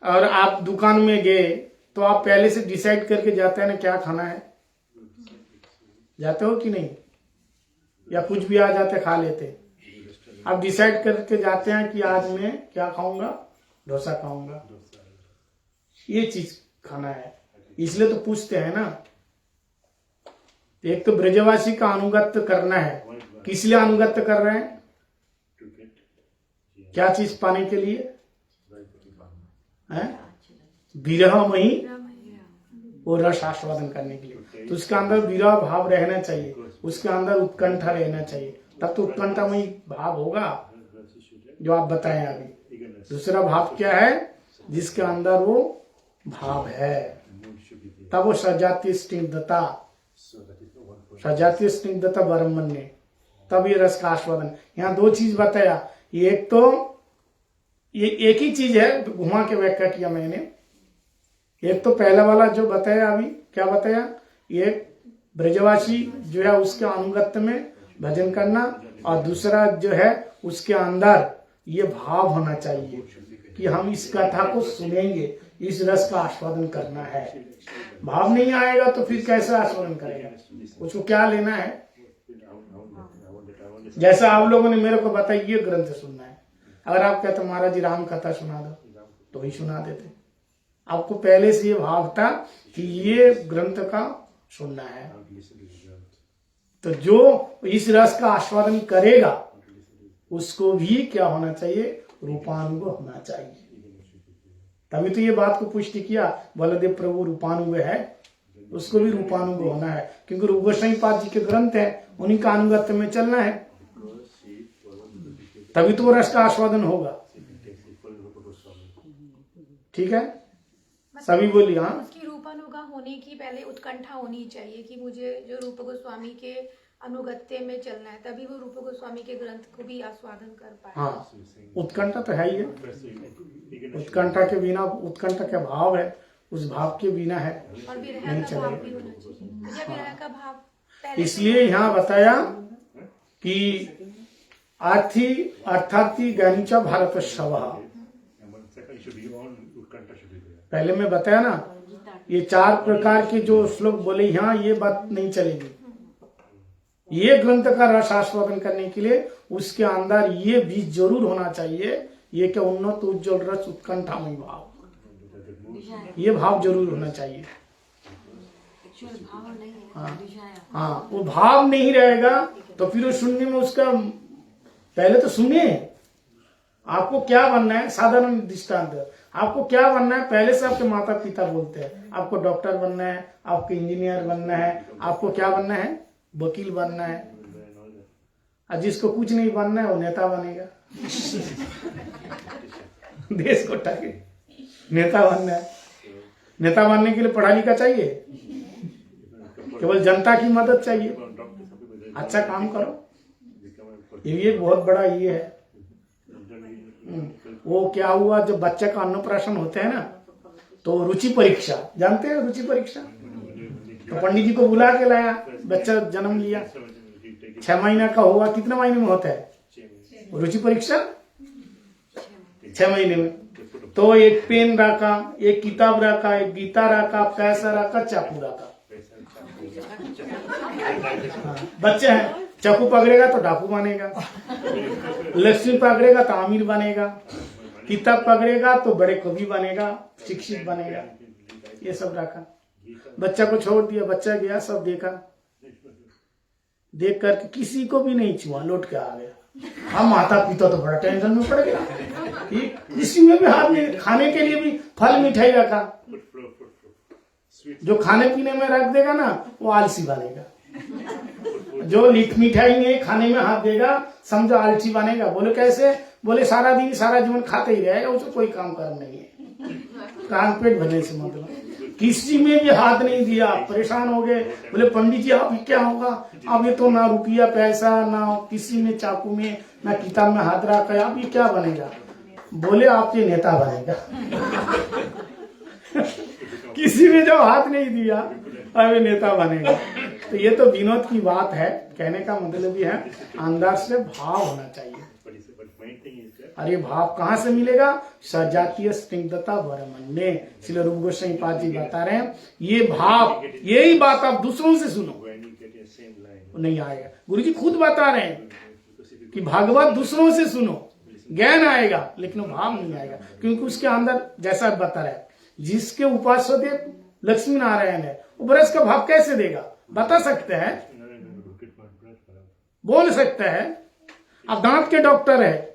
और आप दुकान में गए तो आप पहले से डिसाइड करके जाते हैं ना क्या खाना है, जाते हो कि नहीं, या कुछ भी आ जाते खा लेते। आप डिसाइड करके जाते हैं कि आज मैं क्या खाऊंगा, डोसा खाऊंगा, ये चीज खाना है, इसलिए तो पूछते हैं ना। एक तो ब्रजवासी का अनुगत्य करना है, किस लिए अनुगत्य कर रहे हैं, क्या चीज पाने के लिए है, विरह में ही वो रस आस्वादन करने के लिए। तो उसके अंदर विरह भाव रहना चाहिए, उसके अंदर उत्कंठा रहना चाहिए, तब तो उत्कंठा में ही भाव होगा जो आप बताएं अभी। दूसरा भाव क्या है, जिसके अंदर वो भाव है, तब वो सजातीय स्निग्धता, सजातीय स्निग्धता ब्रह्मण्य, तब ये रस का आस्वादन। यहाँ दो चीज बताया, एक तो ये एक ही चीज है, घुमा के व्याख्या किया मैंने। एक तो पहला वाला जो बताया अभी, क्या बताया, एक ब्रजवासी जो है उसके अनुगत्य में भजन करना, और दूसरा जो है उसके अंदर ये भाव होना चाहिए कि हम इस कथा को सुनेंगे, इस रस का आस्वादन करना है। भाव नहीं आएगा तो फिर कैसे आस्वादन करेगा, उसको क्या लेना है। जैसा आप लोगों ने मेरे को बताया ये ग्रंथ सुनना है, अगर आप कहते महाराज जी राम कथा सुना दो तो ही सुना देते। आपको पहले से ये भाव था कि ये ग्रंथ का सुनना है, तो जो इस रस का आस्वादन करेगा उसको भी क्या होना चाहिए, रूपानुग होना चाहिए। तभी तो ये बात को पुष्टि किया, बलदेव प्रभु रूपानुग है, उसको भी रूपानुग होना है, क्योंकि रूप गोस्वामी पाद जी के ग्रंथ है, उन्हीं का अनुगत्य में चलना है, तभी तो वो रस का आस्वादन होगा। ठीक है, सभी बोलिए। हाँ, उसकी रूपानुगा होने की पहले उत्कंठा होनी चाहिए कि मुझे जो रूप गोस्वामी के अनुगत्य में चलना है, तभी वो रूप गोस्वामी के ग्रंथ को भी आस्वादन कर पाए। हाँ, उत्कंठा तो है ही है, उत्कंठा के बिना, उत्कंठा का भाव है, उस भाव के बिना है और विरह नहीं का भाव भी चलेगा। होना चाहिए। जब विरह का भाव पहले इसलिए यहाँ बताया कि अर्थार्थी ज्ञानीचा भारत शवः, पहले मैं बताया ना, ये 4 प्रकार के जो श्लोक बोले, यहाँ ये बात नहीं चलेगी। ये ग्रंथ का रस आस्वादन करने के लिए उसके अंदर ये बीज जरूर होना चाहिए ये क्या उन्नत उज्ज्वल रस उत्कंठामय भाव, ये भाव जरूर होना चाहिए। एक्चुअल भाव नहीं है, हाँ विषय। हाँ, वो भाव नहीं रहेगा तो फिर वो सुनने में उसका, पहले तो सुनिए आपको क्या बनना है। साधारण दृष्टांत, आपको क्या बनना है, पहले से आपके माता पिता बोलते हैं आपको डॉक्टर बनना है, आपको इंजीनियर बनना है, आपको क्या बनना है, वकील बनना है। और जिसको कुछ नहीं बनना है वो नेता बनेगा देश को टके नेता बनना है। नेता बनने के लिए पढ़ा लिखा चाहिए, केवल जनता की मदद चाहिए, अच्छा काम करो। ये बहुत बड़ा ये है। वो क्या हुआ, जब बच्चे का अन्नप्राशन होते हैं ना, तो रुचि परीक्षा, जानते हैं रुचि परीक्षा, तो पंडित जी को बुला के लाया, बच्चा जन्म लिया, 6 महीना का हुआ, कितने महीने में होता है रुचि परीक्षा, 6 महीने में। तो एक पेन रखा, एक किताब रखा, एक गीता रखा, पैसा रखा, चाकू रखा। बच्चे हैं, चाकू पकड़ेगा तो डाकू बनेगा, लक्ष्मी पकड़ेगा तो आमिर बनेगा, किताब पकड़ेगा तो बड़े कवि बनेगा, शिक्षित बनेगा। ये सब रखा, बच्चा को छोड़ दिया, बच्चा गया, सब देखा, देख करके किसी को भी नहीं छुआ, लौट के आ गया। हम माता पिता तो बड़ा टेंशन में पड़ गया, किसी में भी हाथ नहीं। खाने के लिए भी फल मिठाई रखा, जो खाने पीने में रख देगा ना वो आलसी बनेगा, जो मिठाई में खाने में हाथ देगा समझो आलसी बनेगा। बोले कैसे, बोले सारा दिन सारा जीवन खाते ही रहेगा, उसको कोई काम करना नहीं है, कान पेट भरने से मतलब। किसी में भी हाथ नहीं दिया, परेशान हो गए। बोले पंडित जी अब क्या होगा, अब ये तो ना रुपया पैसा, ना किसी में चाकू में, ना किताब में हाथ रखा, अब ये क्या बनेगा। बोले आप ये नेता बनेगा किसी में जो हाथ नहीं दिया अब ये नेता बनेगा। तो ये तो विनोद की बात है, कहने का मतलब ये है अंदर से भाव होना चाहिए। और ये भाव कहाँ से मिलेगा, सजातीय स्निग्धता वरमन्य। श्री रूप गोस्वामी पाद जी बता रहे हैं, ये भाव, यही बात आप दूसरों से सुनो, नहीं आएगा। गुरु जी खुद बता रहे हैं कि भागवत दूसरों से सुनो, ज्ञान आएगा, लेकिन भाव नहीं आएगा, क्योंकि उसके अंदर जैसा बता रहे हैं, जिसके उपास्य देव लक्ष्मी नारायण है, वो ब्रज का भाव कैसे देगा, बता सकते हैं, बोल सकते हैं। आप दांत के डॉक्टर है,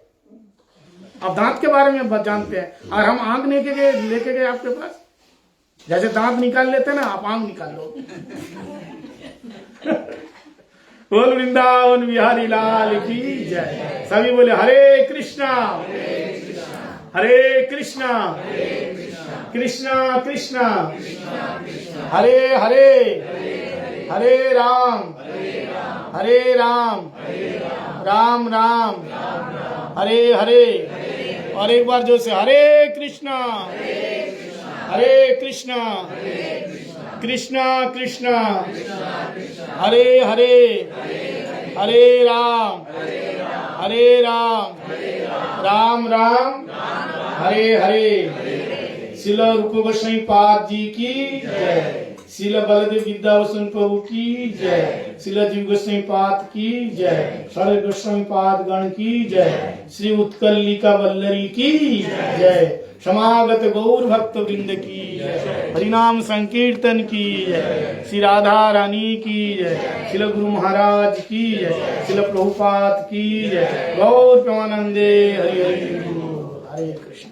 आप दांत के बारे में जानते हैं, और हम आंख लेके गए आपके पास, जैसे दांत निकाल लेते हैं ना, आप आंख निकाल लो बोल वृंदावन बिहारी लाल की जय। सभी बोले हरे कृष्णा हरे कृष्णा कृष्णा कृष्णा हरे हरे हरे राम राम राम हरे हरे। और एक बार जो से हरे कृष्णा कृष्णा कृष्णा हरे हरे हरे राम राम राम हरे हरे। श्रील रूप गोस्वामी पाद जी की जय, श्रील बलदेव विद्याभूषण प्रभु की जय, श्रील जीव गोस्वामी पाद की जय, सारे गोस्वामी पाद गण की जय, श्री उत्कलिका वल्लरी की जय, समागत गौर भक्त वृंद की जय, हरिनाम संकीर्तन की जय, श्री राधा रानी की जय, श्रील गुरु महाराज की जय, श्रील प्रभुपाद की जय, गौर प्रेमानंदे हरि हरि हरे कृष्ण।